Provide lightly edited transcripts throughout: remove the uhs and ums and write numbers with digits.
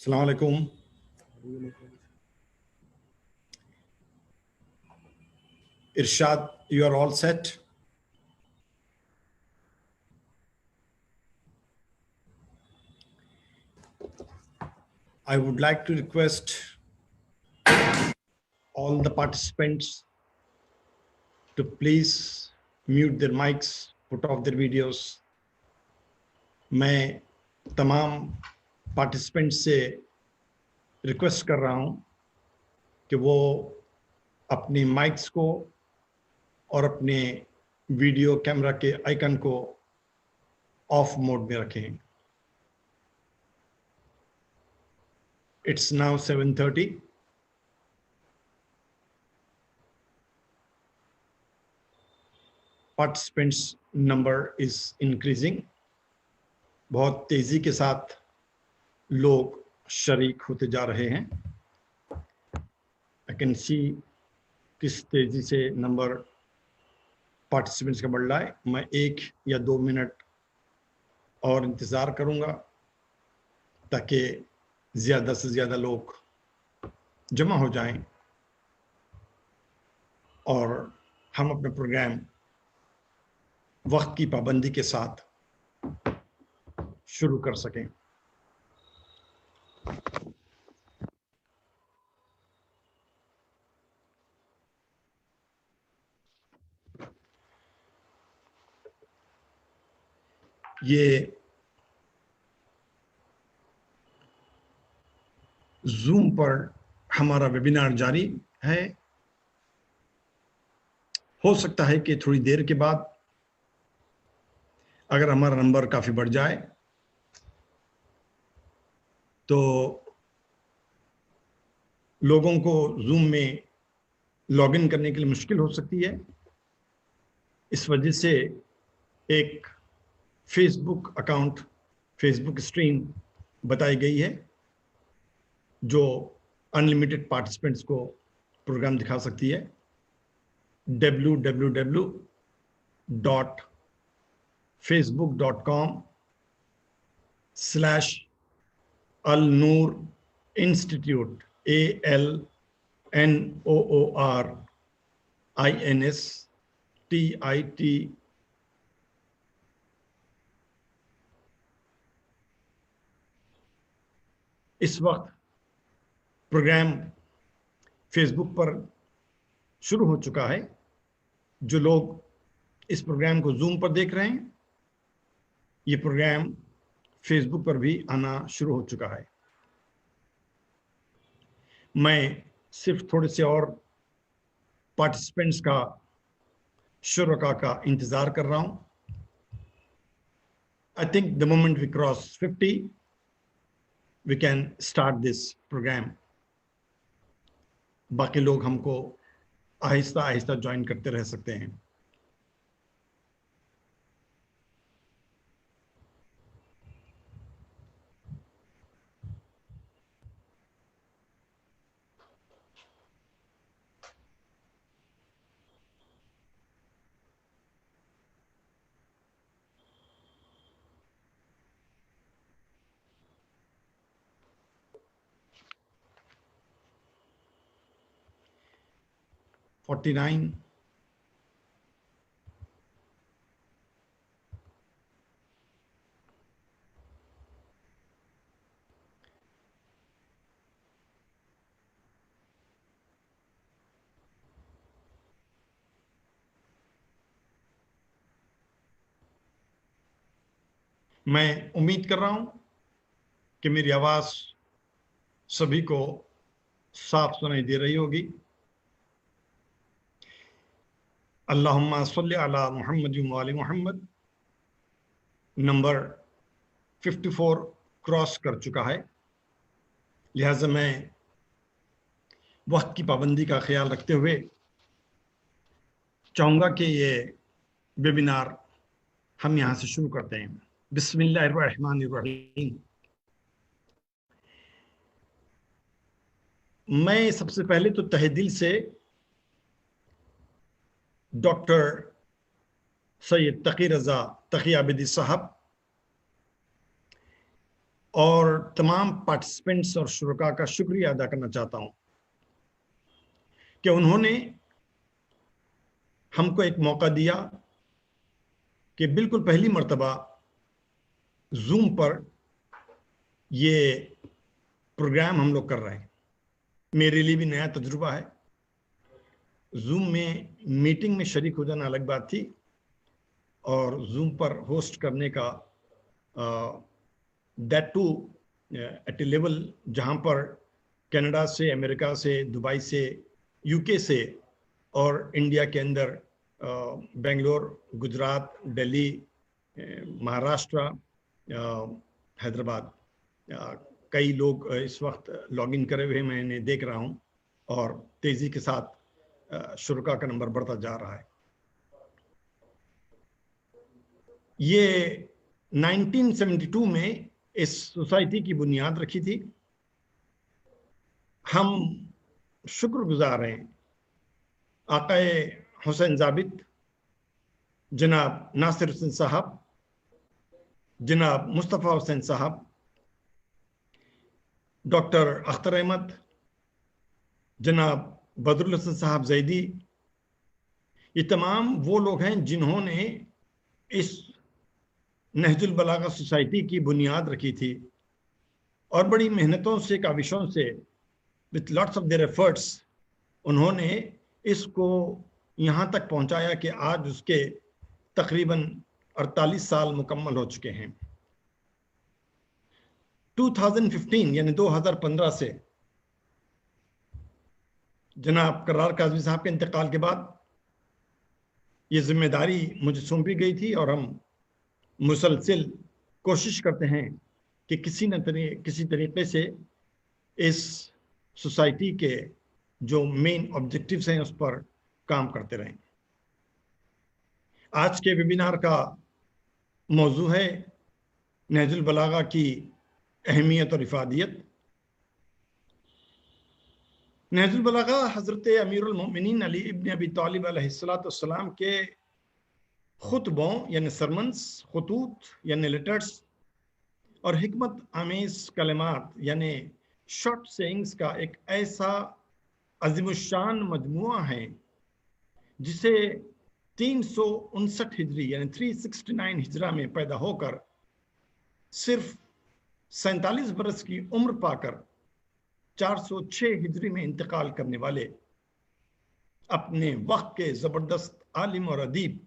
Assalamu alaikum. Irshad, you are all set? I would like to request all the participants to please mute their mics, put off their videos. मैं तमाम participant से request कर रहा हूं कि वो अपनी माइक्स को और अपने वीडियो कैमरा के आइकन को ऑफ मोड में रखें. It's now 7:30. Participants number is increasing. बहुत तेजी के साथ लोग शरीक होते जा रहे हैं. I can see किस तेजी से नंबर पार्टिसिपेंट्स का बढ़ रहा है. मैं 1 या 2 मिनट और इंतज़ार करूंगा ताकि ज़्यादा से ज़्यादा लोग जमा हो जाएं और हम अपना प्रोग्राम वक्त की पाबंदी के साथ शुरू कर सकें. ये Zoom पर हमारा वेबिनार जारी है. हो सकता है कि थोड़ी देर के बाद अगर हमारा नंबर काफ़ी बढ़ जाए तो लोगों को Zoom में लॉगिन करने के लिए मुश्किल हो सकती है. इस वजह से एक फेसबुक अकाउंट, फेसबुक स्ट्रीम बताई गई है जो अनलिमिटेड पार्टिसिपेंट्स को प्रोग्राम दिखा सकती है. www.facebook.com/Al-Noor Institute, ALNOORINSTIT. इस वक्त प्रोग्राम फेसबुक पर शुरू हो चुका है. जो लोग इस प्रोग्राम को Zoom पर देख रहे हैं, ये प्रोग्राम फेसबुक पर भी आना शुरू हो चुका है. मैं सिर्फ थोड़े से और पार्टिसिपेंट्स का, शुरका का इंतज़ार कर रहा हूं. I think the moment we cross 50, we can start this program. बाकी लोग हमको आहिस्ता आहिस्ता ज्वाइन करते रह सकते हैं. $49. मैं उम्मीद कर रहा हूं कि मेरी आवाज सभी को साफ सुनाई दे रही होगी. अल्लाहुम्मा सल्ली अला मुहम्मद व आले मुहम्मद नंबर 54 क्रॉस कर चुका है. लिहाजा मैं वक्त की पाबंदी का ख्याल रखते हुए चाहूँगा कि ये वेबिनार हम यहाँ से शुरू करते हैं. बिस्मिल्लाहिर्रहमानिर्रहीम. मैं सबसे पहले तो तहे दिल से डॉक्टर सैयद तकी रज़ा तकी आबिदी साहब اور تمام پارٹیسپینٹس اور شرکا کا شکریہ ادا کرنا چاہتا ہوں کہ انہوں نے ہم کو ایک موقع دیا کہ بالکل پہلی مرتبہ زوم پر یہ پروگرام ہم لوگ کر رہے ہیں. میرے لیے بھی نیا تجربہ ہے. زوم میں میٹنگ میں شریک ہو جانا الگ بات تھی اور زوم پر ہوسٹ کرنے کا date to at a level جہاں پر کینیڈا سے، امریکہ سے، دبئی سے، یو کے سے اور انڈیا کے اندر بنگلور، گجرات، دلی، مہاراشٹرا، حیدرآباد کئی لوگ اس وقت لاگ ان کرے ہوئے میں نے دیکھ رہا ہوں اور تیزی کے ساتھ شرکا کا نمبر بڑھتا جا رہا ہے. یہ 1972 میں اس سوسائٹی کی بنیاد رکھی تھی. ہم شکر گزار ہیں آقا حسین ضابط، جناب ناصر حسین صاحب، جناب مصطفیٰ حسین صاحب، ڈاکٹر اختر احمد، جناب بدر الحسن صاحب زیدی. یہ تمام وہ لوگ ہیں جنہوں نے اس نہج البلاغہ سوسائٹی کی بنیاد رکھی تھی اور بڑی محنتوں سے، کاوشوں سے، with lots of their efforts انہوں نے اس کو یہاں تک پہنچایا کہ آج اس کے تقریباً 48 سال مکمل ہو چکے ہیں. 2015 یعنی 2015 سے جناب کرار کاظمی صاحب کے انتقال کے بعد یہ ذمہ داری مجھے سونپی گئی تھی اور ہم مسلسل کوشش کرتے ہیں کہ کسی طریقے سے اس سوسائٹی کے جو مین آبجیکٹیوز ہیں اس پر کام کرتے رہیں. آج کے ویبینار کا موضوع ہے نہج البلاغہ کی اہمیت اور افادیت. نہج البلاغہ حضرت امیر المؤمنین علی ابن ابی طالب علیہ السلام کے خطبوں یعنی سرمنز، خطوط یعنی لیٹرز اور حکمت آمیز کلمات یعنی شارٹ سیئنگز کا ایک ایسا عظیم الشان مجموعہ ہے جسے 359 ہجری یعنی 369 ہجرہ میں پیدا ہو کر صرف 47 برس کی عمر پا کر 406 ہجری میں انتقال کرنے والے اپنے وقت کے زبردست عالم اور ادیب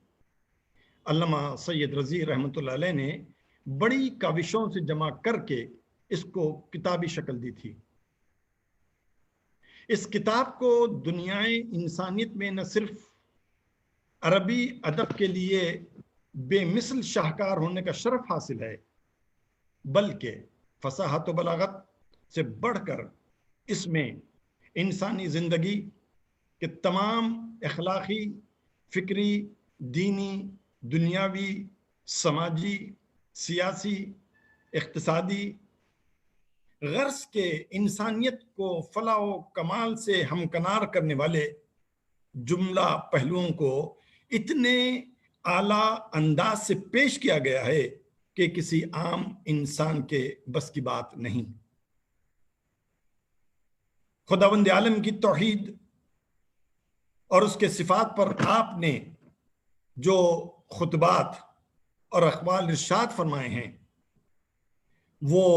علامہ سید رضی رحمۃ اللہ علیہ نے بڑی کاوشوں سے جمع کر کے اس کو کتابی شکل دی تھی. اس کتاب کو دنیائے انسانیت میں نہ صرف عربی ادب کے لیے بے مثل شاہکار ہونے کا شرف حاصل ہے بلکہ فصاحت و بلاغت سے بڑھ کر اس میں انسانی زندگی کے تمام اخلاقی، فکری، دینی، دنیاوی، سماجی، سیاسی، اقتصادی غرض کے انسانیت کو فلاح و کمال سے ہمکنار کرنے والے جملہ پہلوؤں کو اتنے اعلیٰ انداز سے پیش کیا گیا ہے کہ کسی عام انسان کے بس کی بات نہیں. خداوند عالم کی توحید اور اس کے صفات پر آپ نے جو خطبات اور اقوال ارشاد فرمائے ہیں وہ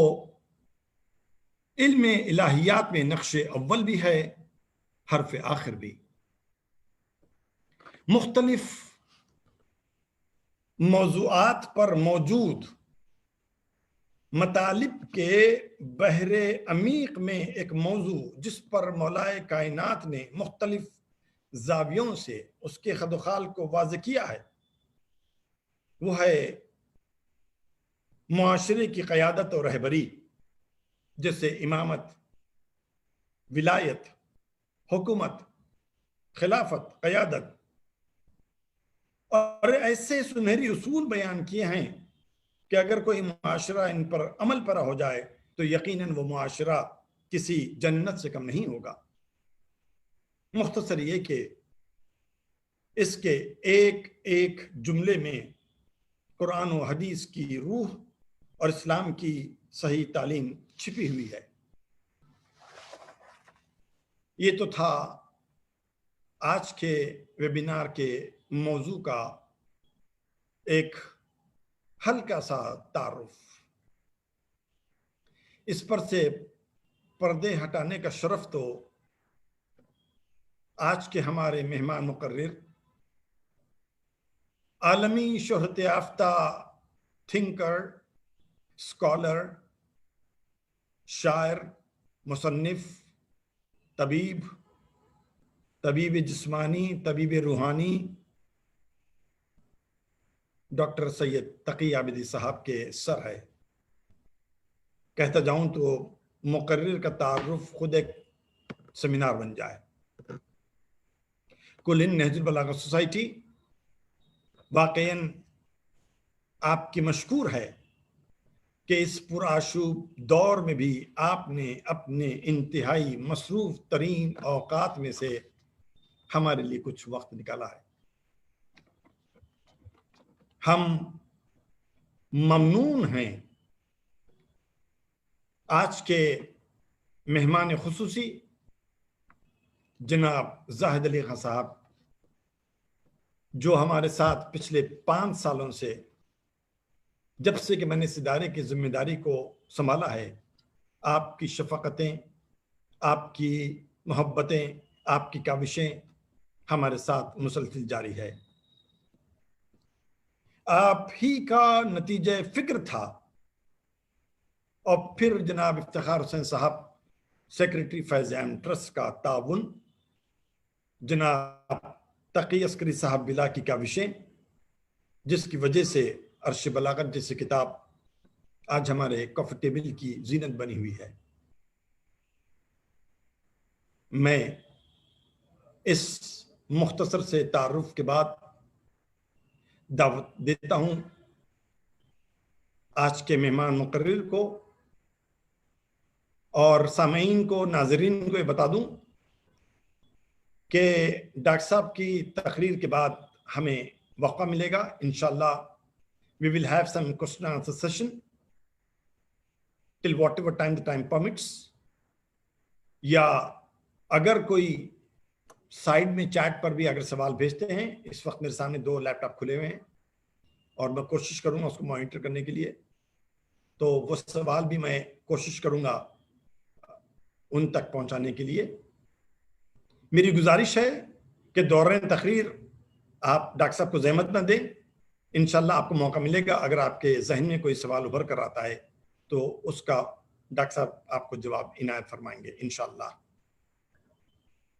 علم الہیات میں نقش اول بھی ہے، حرف آخر بھی. مختلف موضوعات پر موجود مطالب کے بحر عمیق میں ایک موضوع جس پر مولائے کائنات نے مختلف زاویوں سے اس کے خد و خال کو واضح کیا ہے وہ ہے معاشرے کی قیادت اور رہبری، جیسے امامت، ولایت، حکومت، خلافت، قیادت، اور ایسے سنہری اصول بیان کیے ہیں کہ اگر کوئی معاشرہ ان پر عمل پیرا ہو جائے تو یقیناً وہ معاشرہ کسی جنت سے کم نہیں ہوگا. مختصر یہ کہ اس کے ایک ایک جملے میں قرآن و حدیث کی روح اور اسلام کی صحیح تعلیم چھپی ہوئی ہے۔ یہ تو تھا آج کے ویبینار کے موضوع کا ایک ہلکا سا تعارف۔ اس پر سے پردے ہٹانے کا شرف تو آج کے ہمارے مہمان مقرر، عالمی شہرت یافتہ تھنکر، اسکالر، شاعر، مصنف، طبیب جسمانی، طبیب روحانی، ڈاکٹر سید تقی عابدی صاحب کے سر ہے۔ کہتا جاؤں تو مقرر کا تعارف خود ایک سیمینار بن جائے۔ کل ہند نہج البلاغہ سوسائٹی واقعاً آپ کی مشکور ہے کہ اس پرآشوب دور میں بھی آپ نے اپنے انتہائی مصروف ترین اوقات میں سے ہمارے لیے کچھ وقت نکالا ہے۔ ہم ممنون ہیں آج کے مہمان خصوصی جناب زاہد علی خان صاحب، جو ہمارے ساتھ پچھلے 5 سالوں سے، جب سے کہ میں نے اس ادارے کی ذمہ داری کو سنبھالا ہے، آپ کی شفقتیں، آپ کی محبتیں، آپ کی کاوشیں ہمارے ساتھ مسلسل جاری ہے۔ آپ ہی کا نتیجہ فکر تھا، اور پھر جناب افتخار حسین صاحب سیکریٹری فیض عام ٹرسٹ کا تعاون، جناب تقی عسکری صاحب بلا کی کاوشیں، جس کی وجہ سے عرش بلاغت جیسی کتاب آج ہمارے کافی ٹیبل کی زینت بنی ہوئی ہے۔ میں اس مختصر سے تعارف کے بعد دعوت دیتا ہوں آج کے مہمان مقرر کو، اور سامعین کو، ناظرین کو یہ بتا دوں کہ ڈاکٹر صاحب کی تقریر کے بعد ہمیں وقفہ ملے گا۔ انشاءاللہ we will have some question and answer session till whatever time the time permits. یا اگر کوئی سائڈ میں چیٹ پر بھی اگر سوال بھیجتے ہیں، اس وقت میرے سامنے 2 لیپ ٹاپ کھلے ہوئے ہیں اور میں کوشش کروں گا اس کو مانیٹر کرنے کے لیے، تو وہ سوال بھی میں کوشش کروں گا ان تک پہنچانے کے لیے۔ میری گزارش ہے کہ دوران تقریر آپ ڈاکٹر صاحب کو زحمت نہ دیں، انشاءاللہ آپ کو موقع ملے گا، اگر آپ کے ذہن میں کوئی سوال ابھر کر آتا ہے تو اس کا ڈاکٹر صاحب آپ کو جواب عنایت فرمائیں گے انشاءاللہ۔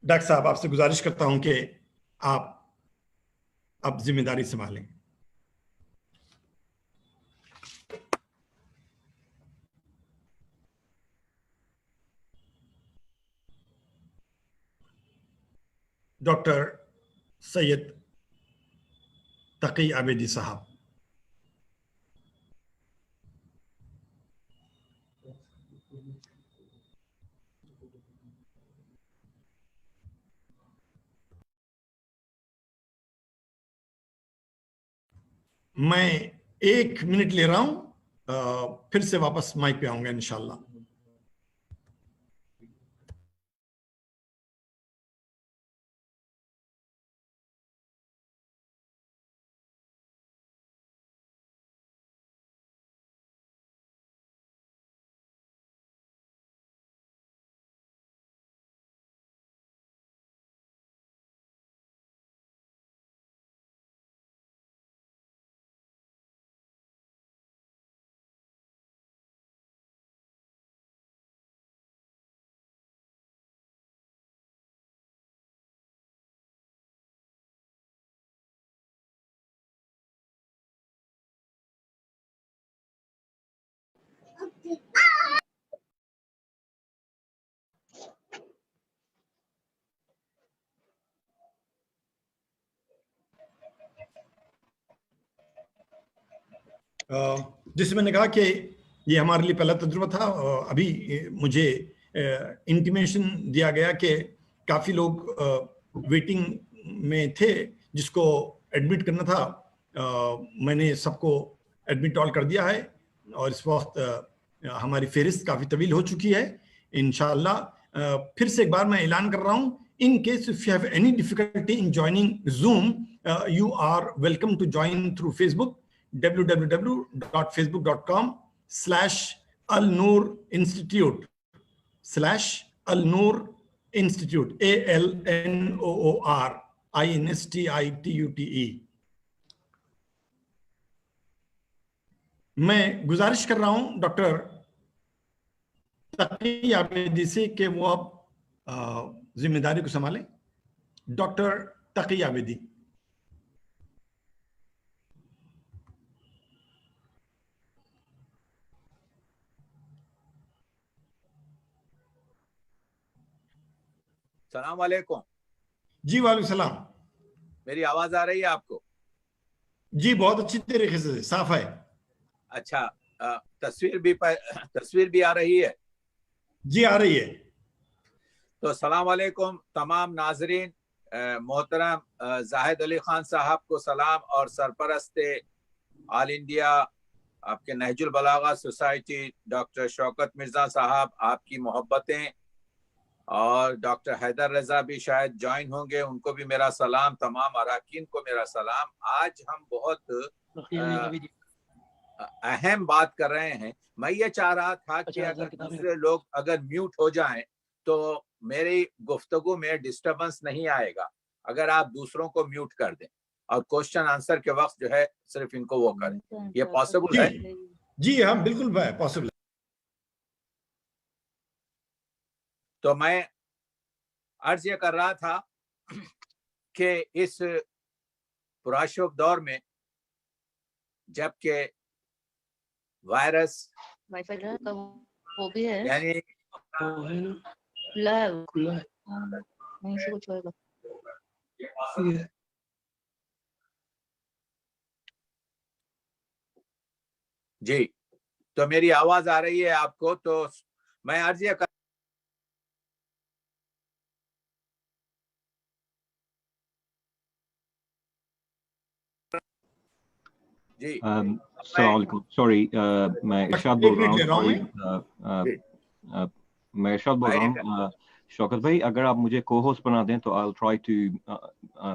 ڈاکٹر صاحب، آپ سے گزارش کرتا ہوں کہ آپ اب ذمہ داری سنبھالیں۔ ڈاکٹر سید تقی عابدی صاحب۔ میں 1 منٹ لے رہا ہوں، پھر سے واپس مائک پہ آؤں گا انشاءاللہ۔ جس میں نے کہا کہ یہ ہمارے لیے پہلا تجربہ تھا۔ ابھی مجھے انٹیمیشن دیا گیا کہ کافی لوگ ویٹنگ میں تھے جس کو ایڈمٹ کرنا تھا۔ میں نے سب کو ایڈمٹ آل کر دیا ہے، اور اس وقت ہماری فہرست کافی طویل ہو چکی ہے. انشاءاللہ پھر سے ایک بار میں اعلان کر رہا ہوں, in case if you have any difficulty in joining Zoom, you are welcome to join through Facebook, www.facebook.com/Al-Noor Institute/Al-Noor Institute, ALNOOR INSTITUTE. میں گزارش کر رہا ہوں ڈاکٹر تقی عابدی سے کہ وہ اب ذمہ داری کو سنبھالیں. ڈاکٹر تقی عابدی. السلام علیکم. جی وعلیکم السلام. میری آواز آ رہی ہے آپ کو؟ جی بہت اچھی طریقے سے صاف ہے. اچھا, تصویر بھی آ رہی ہے؟ جی آ رہی ہے. تو السلام علیکم تمام ناظرین. محترم زاہد علی خان صاحب کو سلام, اور سرپرست آل انڈیا آپ کے نہج البلاغہ سوسائٹی ڈاکٹر شوکت مرزا صاحب, آپ کی محبتیں, اور ڈاکٹر حیدر رضا بھی شاید جوائن ہوں گے, ان کو بھی میرا سلام, تمام اراکین کو میرا سلام. آج ہم بہت اہم بات کر رہے ہیں. میں یہ چاہ رہا تھا کہ اگر دوسرے لوگ اگر میوٹ ہو جائیں تو میری گفتگو میں ڈسٹربنس نہیں آئے گا, اگر آپ دوسروں کو میوٹ کر دیں اور کوشچن آنسر کے وقت جو ہے صرف ان کو وہ کریں. یہ پاسبل ہے؟ جی ہاں بالکل پاسبل ہے. تو میں عرض یہ کر رہا تھا کہ اس پراشوب دور میں جبکہ وائرس وہ بھی ہے یعنی جی, تو میری آواز آ رہی ہے آپ کو؟ تو میں عرض یہ جی السلام علیکم. سوری, میں ارشاد بول رہا ہوں. شوکت بھائی اگر آپ مجھے کو ہوسٹ بنا دیں تو I'll try to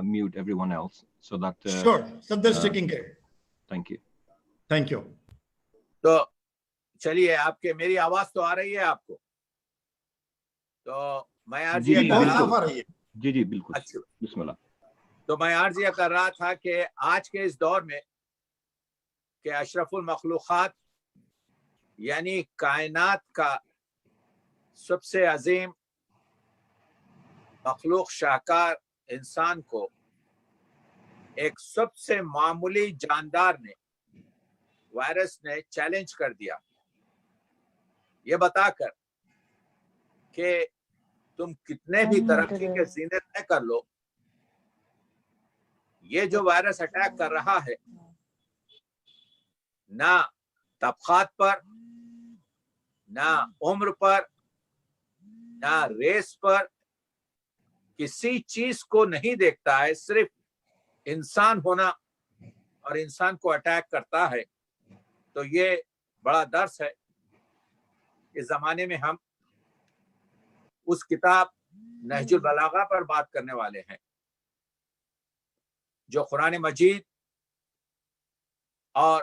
mute everyone else so that sure Sadr taking care. Thank you. Thank you. تو چلیے, آپ کے میری آواز تو آ رہی ہے آپ کو؟ تو میں عرض یہ کر رہا تھا, جی بالکل, بسم اللہ. تو میں عرض یہ کر رہا تھا کہ آج کے اس دور میں کہ اشرف المخلوقات یعنی کائنات کا سب سے عظیم مخلوق شاہکار انسان کو ایک سب سے معمولی جاندار نے, وائرس نے چیلنج کر دیا, یہ بتا کر کہ تم کتنے بھی ترقی کے زینے طے کر لو, یہ جو وائرس اٹیک کر رہا ہے نہ طبقات پر, نہ عمر پر, نہ ریس پر, کسی چیز کو نہیں دیکھتا ہے, صرف انسان ہونا اور انسان کو اٹیک کرتا ہے. تو یہ بڑا درس ہے. اس زمانے میں ہم اس کتاب نہج البلاغہ پر بات کرنے والے ہیں جو قرآن مجید اور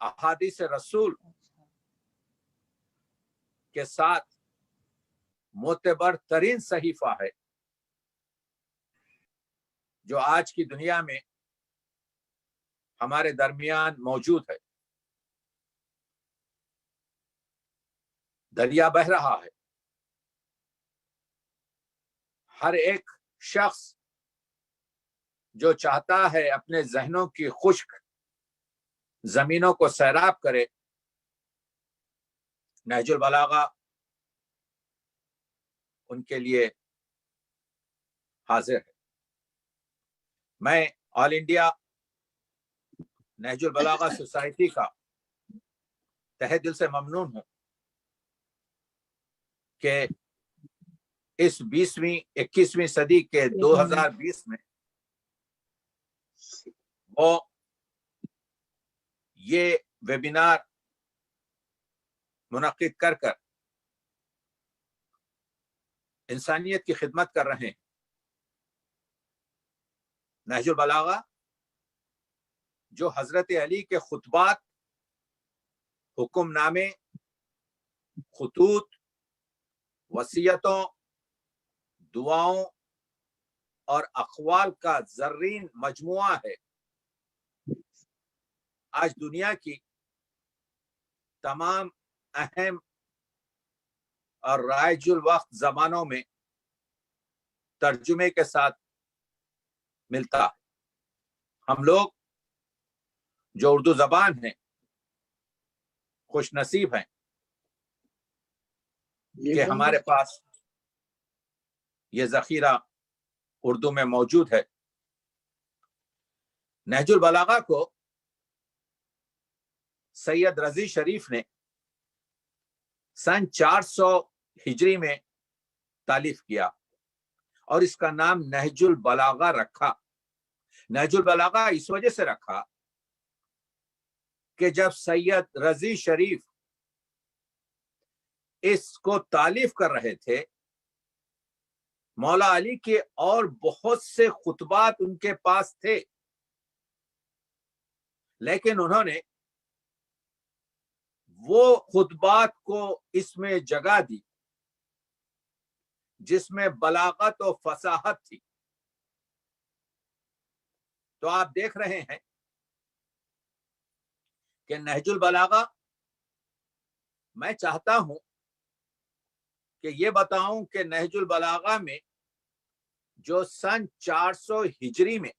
احادیث رسول کے ساتھ معتبر ترین صحیفہ ہے جو آج کی دنیا میں ہمارے درمیان موجود ہے. دریا بہہ رہا ہے, ہر ایک شخص جو چاہتا ہے اپنے ذہنوں کی خشک زمینوں کو سیراب کرے, نہج البلاغہ ان کے لیے حاضر ہے. میں آل انڈیا نہج البلاغہ سوسائٹی کا تہہ دل سے ممنون ہوں کہ اس 21ویں صدی کے 2020 میں وہ یہ ویبینار मुनक्किद कर कर इंसानियत की खिदमत कर रहे हैं। नहजुल बलागा जो हजरत अली के खुतबात, हुक्मनामे, खुतूत, वसीयतों, दुआओं और अक़वाल का ज़र्रीन मजमुआ है। आज दुनिया की तमाम अहम और राइजुल वक्त जबानों में तर्जुमे के साथ मिलता है। हम लोग जो उर्दू जबान है खुश नसीब हैं कि हमारे पास ये जखीरा उर्दू में मौजूद है। नहजुल बलागा को सैयद रजी शरीफ ने सन 400 हिजरी में तालीफ किया और इसका नाम नहजुल बलागा रखा। नहजुल बलागा इस वजह से रखा कि जब सैयद रजी शरीफ इसको तालीफ कर रहे थे, मौला अली के और बहुत से खुतबात उनके पास थे, लेकिन उन्होंने वो खुतबात को इसमें जगह दी जिसमें बलागत और फसाहत थी। तो आप देख रहे हैं कि नहजुल बलागा, मैं चाहता हूं कि ये बताऊं कि नहजुल बलागा में जो सन 400 हिजरी में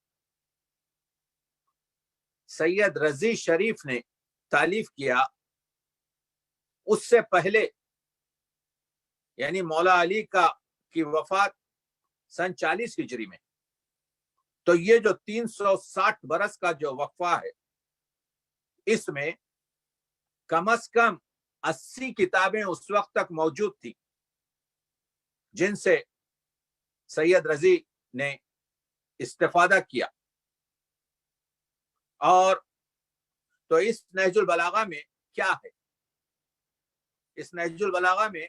सैयद रजी शरीफ ने तालीफ किया, उससे पहले यानी मौला अली की वफात सन 40 हिजरी में, तो ये जो 360 बरस का जो वक्फा है, इसमें कम से कम 80 किताबें उस वक्त तक मौजूद थी जिनसे सैयद रजी ने इस्तेफादा किया। और तो इस नहजुल बलागा में क्या है? इस नहजुल बलागा में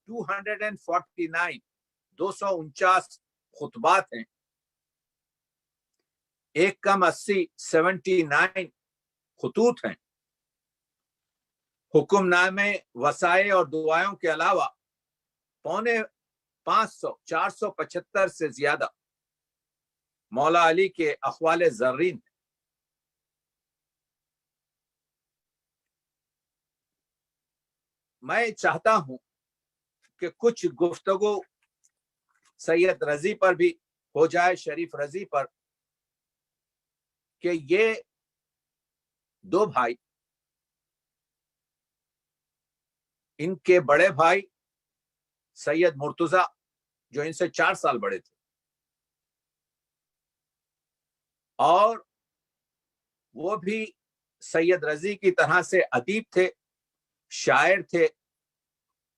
249 खुतबात हैं, एक कम 79 खुतूत हैं, हुक्मनामे, वसाए और दुआओं के अलावा 475 से ज्यादा मौला अली के अक़वाल ज़र्रीन। मैं चाहता हूं कि कुछ गुफ्तगू सैयद रजी पर भी हो जाए, शरीफ रजी पर, कि ये दो भाई, इनके बड़े भाई सैयद मुर्तजा जो इनसे 4 साल बड़े थे, और वो भी सैयद रजी की तरह से अदीब थे, शायर थे,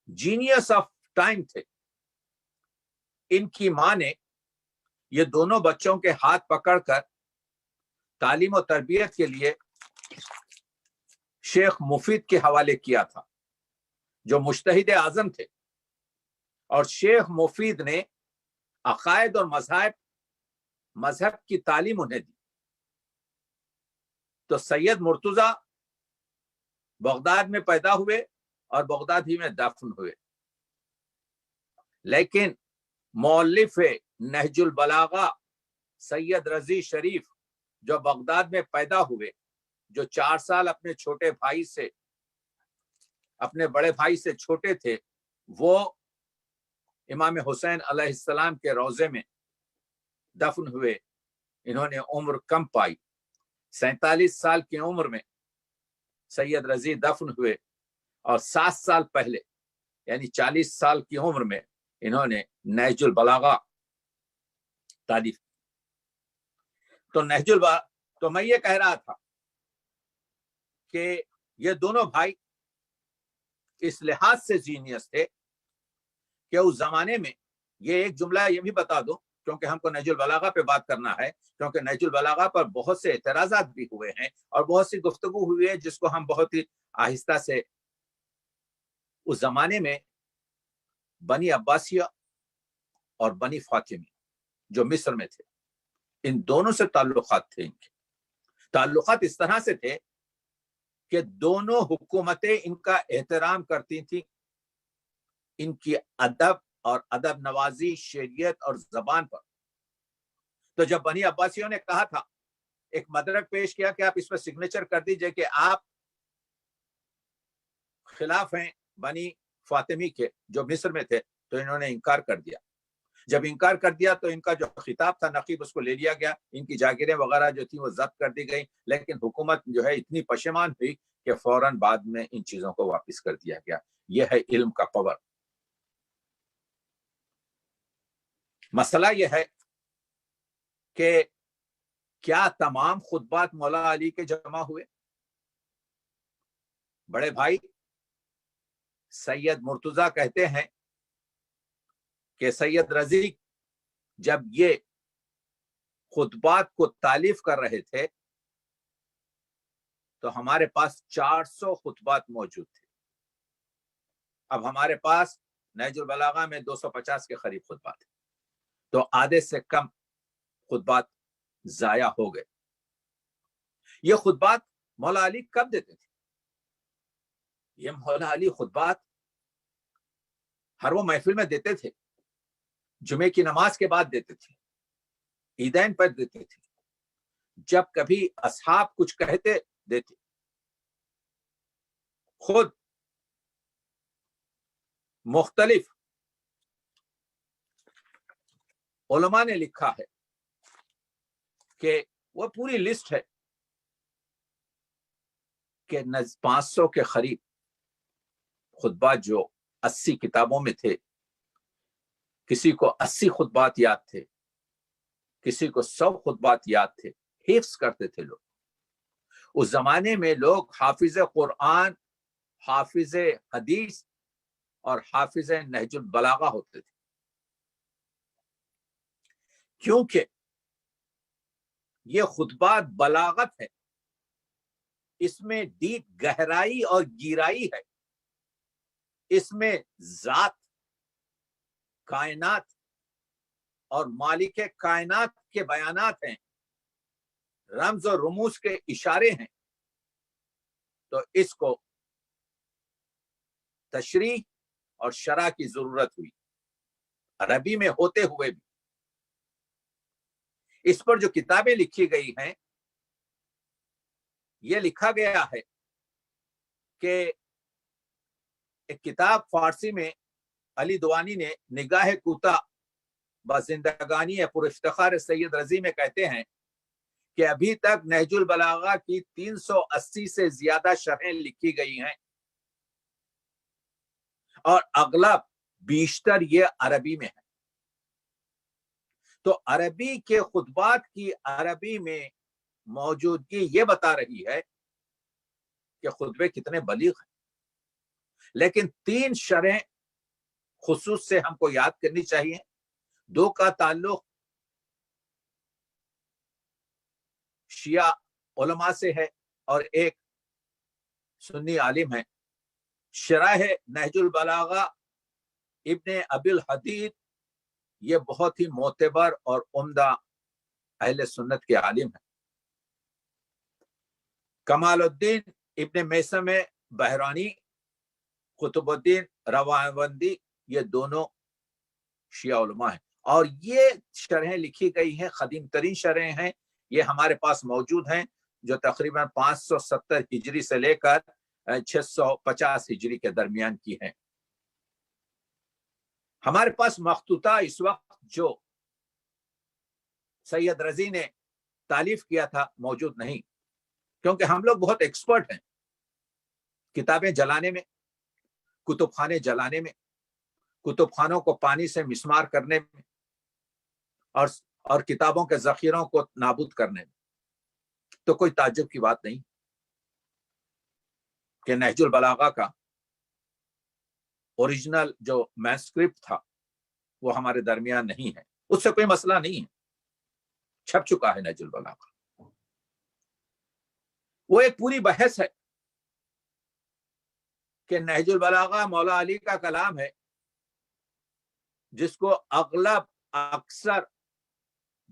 जीनियस ऑफ टाइम थे। इनकी मां ने ये दोनों बच्चों के हाथ पकड़कर तालीम और तरबियत के लिए शेख मुफीद के हवाले किया था, जो मुज्तहिद आजम थे, और शेख मुफीद ने अकायद और मजहब की तालीम उन्हें दी। तो सैयद मुर्तजा बगदाद में पैदा हुए और बगदाद ही में दफन हुए, लेकिन मौलिफ नहजुल बलागा सैयद रजी शरीफ जो बगदाद में पैदा हुए, जो 4 साल अपने छोटे भाई से, अपने बड़े भाई से छोटे थे, वो इमाम हुसैन अलैहिस्सलाम के रोजे में दफन हुए। इन्होंने उम्र कम पाई, 47 साल की उम्र में सैयद रजी दफन हुए, और 7 साल पहले यानी 40 साल की उम्र में इन्होंने नहजुल बलागा तालीफ। तो तो मैं ये कह रहा था कि ये दोनों भाई इस लिहाज से जीनियस थे कि उस जमाने में, ये एक जुमला ये भी बता दो क्योंकि हमको नहजुल बलागा पे बात करना है, क्योंकि नहजुल बलागा पर बहुत से एतराजात भी हुए हैं और बहुत सी गुफ्तगू हुई है जिसको हम बहुत ही आहिस्ता से उस जमाने में बनी अब्बासिया और बनी फातिमी जो मिस्र में थे, इन दोनों से ताल्लुकात थे। इनके ताल्लुकात इस तरह से थे कि दोनों हुकूमतें इनका एहतराम करती थी, इनकी अदब और अदब नवाजी, शरीयत और जबान पर। तो जब बनी अब्बासियों ने कहा था, एक मदरक पेश किया कि आप इस पर सिग्नेचर कर दीजिए कि आप खिलाफ हैं बनी फातिमी के जो मिस्र में थे, तो इन्होंने इनकार कर दिया। जब इनकार कर दिया तो इनका जो खिताब था नकीब उसको ले लिया गया, इनकी जागीरें वगैरह जो थी वो जब्त कर दी गई। लेकिन हुकूमत जो है इतनी पशेमान हुई कि फौरन बाद में इन चीजों को वापस कर दिया गया। यह है इल्म का पावर। मसला यह है कि क्या तमाम खुतबात मौला अली के जमा हुए? बड़े भाई सैयद मुर्तजा कहते हैं कि सैयद रजी जब ये खुतबात को तालीफ कर रहे थे तो हमारे पास 400 खुतबात मौजूद थे। अब हमारे पास नहजुल बलागा में 250 के करीब खुतबात थे, तो आधे से कम खुतबात जाया हो गए। ये खुतबात मौला अली कब देते थे? ये मौला अली खुतबात हर वो महफिल में देते थे, जुमे की नमाज के बाद देते थे, ईदैन पर देते थे, जब कभी असहाब कुछ कहते देते। खुद मुख्तलिफ उलमा ने लिखा है कि वो पूरी लिस्ट है कि 500 के करीब खुतबात जो 80 किताबों में थे, किसी को 80 खुतबात याद थे, किसी को 100 खुतबात याद थे, हिफ्स करते थे लोग। उस जमाने में लोग हाफिज कुरान, हाफिज हदीस और हाफिज नहजुल बलागा होते थे, क्योंकि ये खुतबात बलागत है, इसमें डीप गहराई और गिराई है, इसमें जात, कायनात और मालिक कायनात के बयानात हैं, रम्ज और रुमूज के इशारे हैं। तो इसको तशरीह और शरह की जरूरत हुई, अरबी में होते हुए भी। इस पर जो किताबें लिखी गई हैं, यह लिखा गया है कि एक किताब फारसी में अली दुआनी ने निगाह कूता बजिंदगानी पुरइफ्तिखार सैयद रजी में कहते हैं कि अभी तक नहजुल बलागा की 380 से ज्यादा शरहें लिखी गई हैं और अगलब बीशतर ये अरबी में है। तो अरबी के खुतबात की अरबी में मौजूदगी ये बता रही है कि खुतबे कितने बलीग हैं। लेकिन 3 शरहें खुसूस से हमको याद करनी चाहिए। 2 का ताल्लुक शिया उलमा से है और एक सुन्नी आलिम है। शरह नहजुल बलागा इब्ने अबिल हदीद, ये बहुत ही मोतबर और उम्दा अहले सुन्नत के आलिम है। कमालुद्दीन इब्ने मैसम बहरानी, कुतुबुद्दीन रवावंदी, ये दोनों शिया उलमा हैं और ये शरहें लिखी गई हैं, कदीम तरीन शरहें हैं। ये हमारे पास मौजूद हैं जो तकरीबन 570 हिजरी से लेकर 650 हिजरी के दरमियान की हैं। हमारे पास मखतूता इस वक्त जो सैयद रजी ने तालीफ किया था मौजूद नहीं, क्योंकि हम लोग बहुत एक्सपर्ट हैं किताबें जलाने में, कुतुबखाने जलाने में, कुतुबखानों को पानी से मिसमार करने में और किताबों के जखीरों को नाबूद करने में। तो कोई ताज्जुब की बात नहीं कि नहजुल बलागा का ओरिजिनल जो मैनुस्क्रिप्ट था वो हमारे दरमियान नहीं है। उससे कोई मसला नहीं है, छप चुका है नहजुल बलागा। वो एक पूरी बहस है کہ نہج البلاغہ مولا علی کا کلام ہے جس کو اغلب اکثر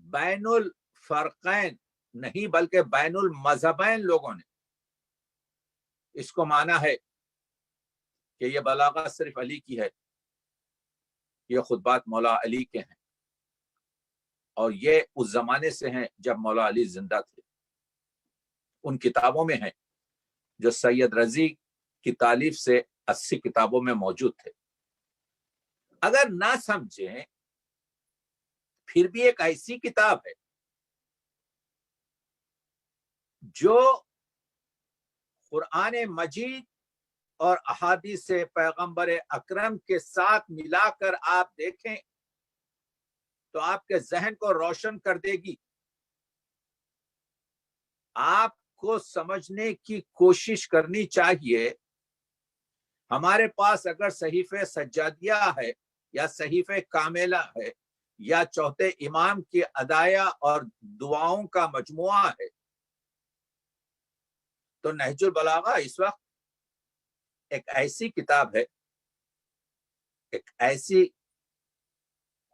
بین الفرقین نہیں بلکہ بین المذہبین لوگوں نے اس کو مانا ہے کہ یہ بلاغہ صرف علی کی ہے، یہ خطبات مولا علی کے ہیں، اور یہ اس زمانے سے ہیں جب مولا علی زندہ تھے۔ ان کتابوں میں ہیں جو سید رضی کی تالیف سے 80 کتابوں میں موجود تھے۔ اگر نہ سمجھیں پھر بھی ایک ایسی کتاب ہے جو قرآن مجید اور احادیث پیغمبر اکرم کے ساتھ ملا کر آپ دیکھیں تو آپ کے ذہن کو روشن کر دے گی۔ آپ کو سمجھنے کی کوشش کرنی چاہیے۔ ہمارے پاس اگر صحیفہ سجادیہ ہے یا صحیفہ کاملہ ہے یا چوتھے امام کی ادعیہ اور دعاؤں کا مجموعہ ہے تو نہج البلاغہ اس وقت ایک ایسی کتاب ہے، ایک ایسی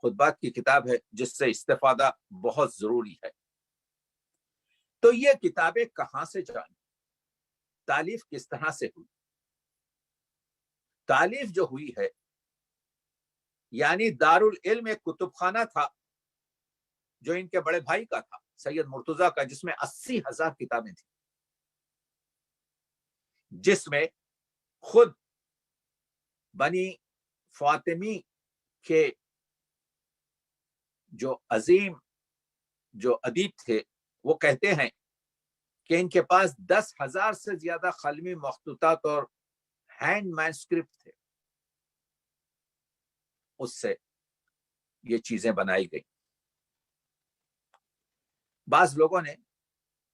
خطبات کی کتاب ہے جس سے استفادہ بہت ضروری ہے۔ تو یہ کتابیں کہاں سے جانی، تالیف کس طرح سے ہوئی؟ تالیف جو ہوئی ہے یعنی دارالعلم ایک کتب خانہ تھا جو ان کے بڑے بھائی کا تھا، سید مرتضیٰ کا، جس میں 80,000 کتابیں تھیں، جس میں خود بنی فاطمی کے جو عظیم جو ادیب تھے وہ کہتے ہیں کہ ان کے پاس 10,000 سے زیادہ قلمی مخطوطات اور ہینڈ مینسکرپٹ تھے، اس سے یہ چیزیں بنائی گئی۔ بعض لوگوں نے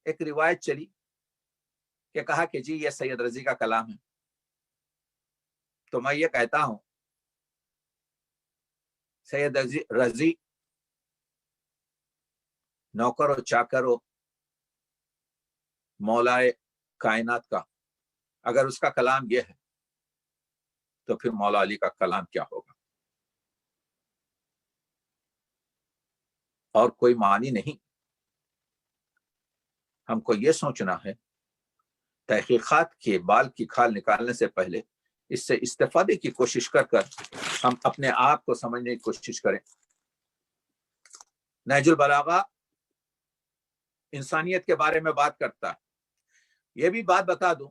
ایک روایت چلی کہ کہا کہ جی یہ سید رضی کا کلام ہے، تو میں یہ کہتا ہوں سید رضی نوکر و چاکر و مولائے کائنات کا، اگر اس کا کلام یہ ہے تو پھر مولا علی کا کلام کیا ہوگا؟ اور کوئی معنی نہیں۔ ہم کو یہ سوچنا ہے تحقیقات کے بال کی کھال نکالنے سے پہلے اس سے استفادے کی کوشش کر ہم اپنے آپ کو سمجھنے کی کوشش کریں۔ نہج البلاغہ انسانیت کے بارے میں بات کرتا ہے۔ یہ بھی بات بتا دوں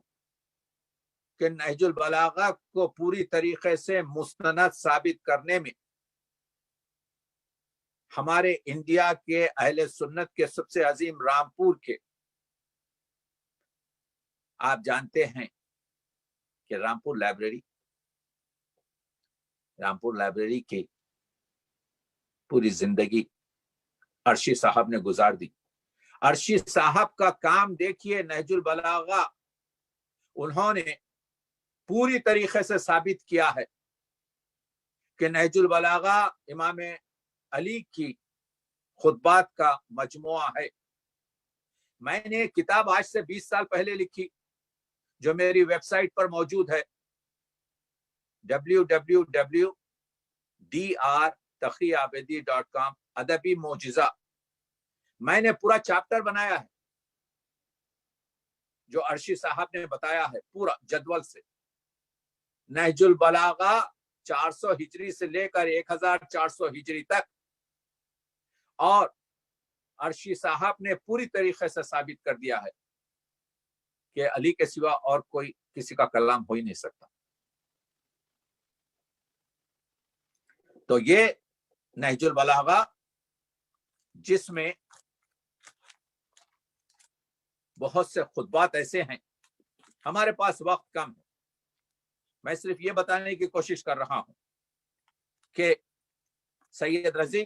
کہ نہج البلاغہ کو پوری طریقے سے مستند ثابت کرنے میں ہمارے انڈیا کے اہل سنت کے سب سے عظیم رامپور کے، آپ جانتے ہیں کہ رامپور لائبریری کی پوری زندگی عرشی صاحب نے گزار دی۔ عرشی صاحب کا کام دیکھیے، نہج البلاغہ انہوں نے پوری طریقے سے ثابت کیا ہے کہ نہج البلاغہ امام علی کی خطبات کا مجموعہ ہے۔ میں نے ایک کتاب آج سے 20 سال پہلے لکھی جو میری ویب سائٹ پر موجود ہے www.drtaqiyabedi.com، ادبی معجزہ۔ میں نے پورا چیپٹر بنایا ہے جو عرشی صاحب نے بتایا ہے پورا جدول سے۔ نہج البلاغہ 400 ہجری سے لے کر 1400 ہجری تک، اور عرشی صاحب نے پوری طریقے سے ثابت کر دیا ہے کہ علی کے سوا اور کوئی کسی کا کلام ہو ہی نہیں سکتا۔ تو یہ نہج البلاغہ جس میں بہت سے خطبات ایسے ہیں، ہمارے پاس وقت کم ہے، میں صرف یہ بتانے کی کوشش کر رہا ہوں کہ سید رضی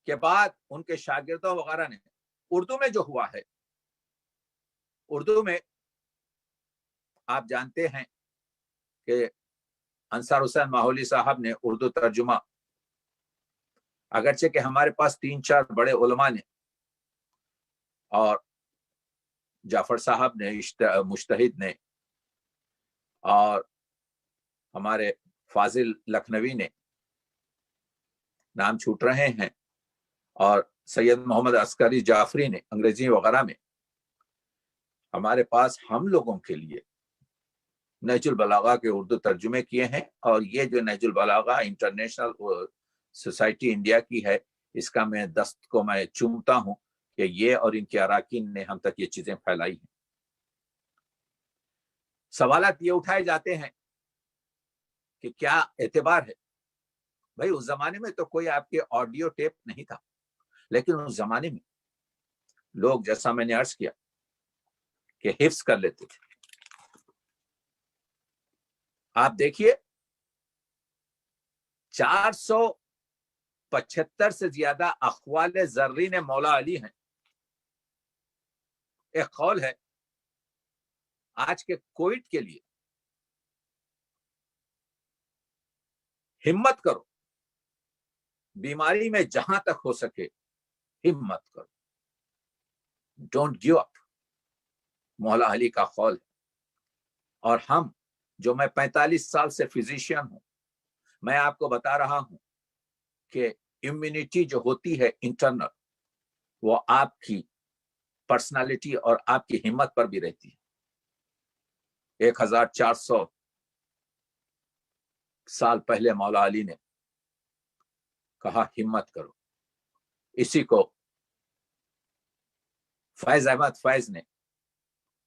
کے بعد ان کے شاگردوں وغیرہ نے اردو میں جو ہوا ہے، اردو میں آپ جانتے ہیں کہ انصار حسین ماحولی صاحب نے اردو ترجمہ، اگرچہ کہ ہمارے پاس 3-4 بڑے علماء نے اور جعفر صاحب نے، مجتہد نے، اور ہمارے فاضل لکھنوی نے نام چھوٹ رہے ہیں، اور سید محمد عسکری جعفری نے انگریزی وغیرہ میں ہمارے پاس ہم لوگوں کے لیے نہج البلاغہ کے اردو ترجمے کیے ہیں. اور یہ جو نہج البلاغہ انٹرنیشنل سوسائٹی انڈیا کی ہے، اس کا میں دست کو میں چومتا ہوں کہ یہ اور ان کے اراکین نے ہم تک یہ چیزیں پھیلائی ہیں. سوالات یہ اٹھائے جاتے ہیں کہ کیا اعتبار ہے. بھائی اس زمانے میں تو کوئی آپ کے آڈیو ٹیپ نہیں تھا، لیکن اس زمانے میں لوگ، جیسا میں نے عرض کیا، کہ حفظ کر لیتے تھے. آپ دیکھیے 475 سے زیادہ اقوال زرین مولا علی ہیں. ایک قول ہے آج کے کووڈ کے لیے، ہمت کرو، بیماری میں جہاں تک ہو سکے ہمت کرو، ڈونٹ گیو اپ، مولا علی کا قول ہے. اور ہم جو، میں 45 سال سے فزیشین ہوں، میں آپ کو بتا رہا ہوں کہ امیونٹی جو ہوتی ہے انٹرنل، وہ آپ کی پرسنالٹی اور آپ کی ہمت پر بھی رہتی ہے. 1400 سال پہلے مولا علی نے کہا ہمت کرو. اسی کو فیض احمد فیض نے،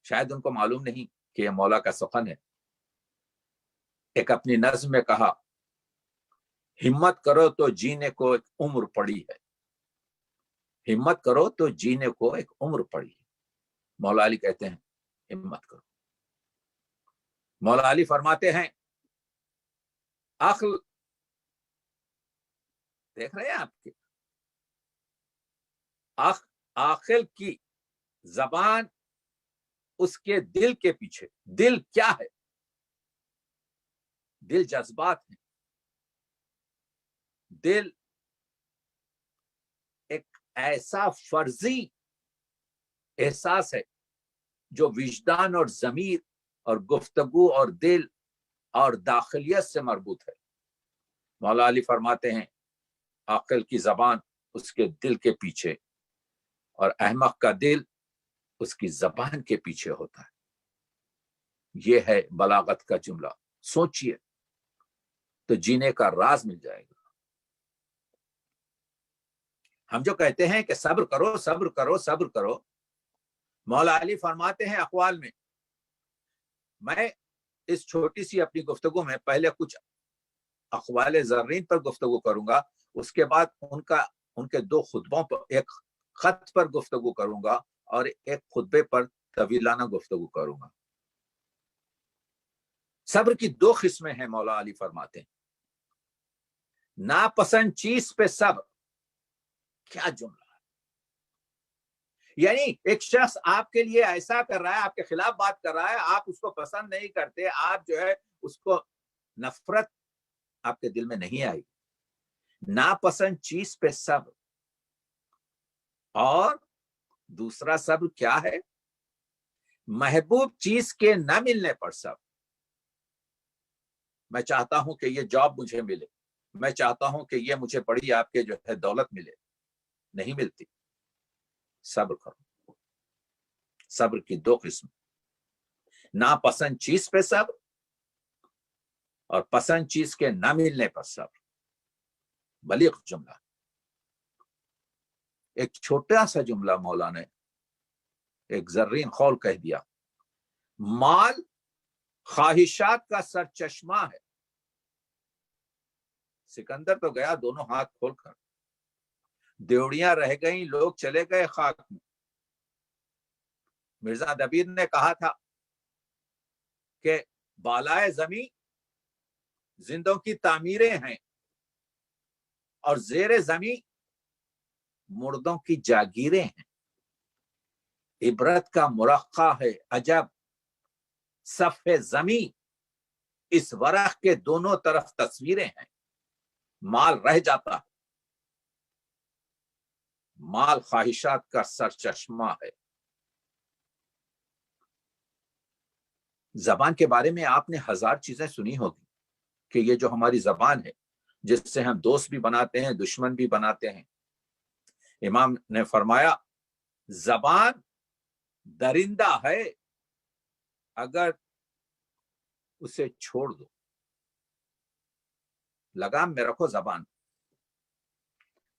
شاید ان کو معلوم نہیں کہ یہ مولا کا سخن ہے، ایک اپنی نظم میں کہا ہمت کرو تو جینے کو ایک عمر پڑی ہے. ہمت کرو تو جینے کو ایک عمر پڑی ہے. مولا علی کہتے ہیں ہمت کرو. مولا علی فرماتے ہیں عقل، دیکھ رہے ہیں آپ کے عاقل کی زبان اس کے دل کے پیچھے. دل کیا ہے؟ دل جذبات ہیں. دل ایک ایسا فرضی احساس ہے جو وجدان اور ضمیر اور گفتگو اور دل اور داخلیت سے مربوط ہے. مولا علی فرماتے ہیں عاقل کی زبان اس کے دل کے پیچھے، اور احمق کا دل اس کی زبان کے پیچھے ہوتا ہے. یہ ہے بلاغت کا جملہ. سوچئے تو جینے کا راز مل جائے گا. ہم جو کہتے ہیں کہ صبر کرو صبر کرو صبر کرو، مولا علی فرماتے ہیں اقوال میں، میں اس چھوٹی سی اپنی گفتگو میں پہلے کچھ اقوال زرین پر گفتگو کروں گا، اس کے بعد ان کے 2 خطبوں پر، ایک خط پر گفتگو کروں گا اور ایک خطبے پر طویلانہ گفتگو کروں گا. صبر کی 2 قسمیں ہیں، مولا علی فرماتے ہیں. ناپسند چیز پہ صبر. کیا جملہ ہے! یعنی ایک شخص آپ کے لیے ایسا کر رہا ہے، آپ کے خلاف بات کر رہا ہے، آپ اس کو پسند نہیں کرتے، آپ جو ہے اس کو نفرت آپ کے دل میں نہیں آئی. ناپسند چیز پہ صبر. اور دوسرا صبر کیا ہے؟ محبوب چیز کے نہ ملنے پر صبر. میں چاہتا ہوں کہ یہ جاب مجھے ملے، میں چاہتا ہوں کہ یہ مجھے بڑی آپ کے جو ہے دولت ملے، نہیں ملتی. صبر کرو. صبر کی 2 قسم، ناپسند چیز پہ صبر اور پسند چیز کے نہ ملنے پر صبر. بلیغ جملہ. ایک چھوٹا سا جملہ مولا نے ایک زرین قول کہہ دیا، مال خواہشات کا سرچشمہ ہے. سکندر تو گیا دونوں ہاتھ کھول کر، دیوڑیاں رہ گئیں، لوگ چلے گئے خاک میں. مرزا دبیر نے کہا تھا کہ بالائے زمین زندوں کی تعمیریں ہیں اور زیر زمین مردوں کی جاگیریں ہیں. عبرت کا مرقع ہے عجب صف زمین، اس ورق کے دونوں طرف تصویریں ہیں. مال رہ جاتا ہے. مال خواہشات کا سرچشمہ ہے. زبان کے بارے میں آپ نے ہزار چیزیں سنی ہوگی کہ یہ جو ہماری زبان ہے جس سے ہم دوست بھی بناتے ہیں دشمن بھی بناتے ہیں. امام نے فرمایا زبان درندہ ہے اگر اسے چھوڑ دو. لگام میں رکھو زبان.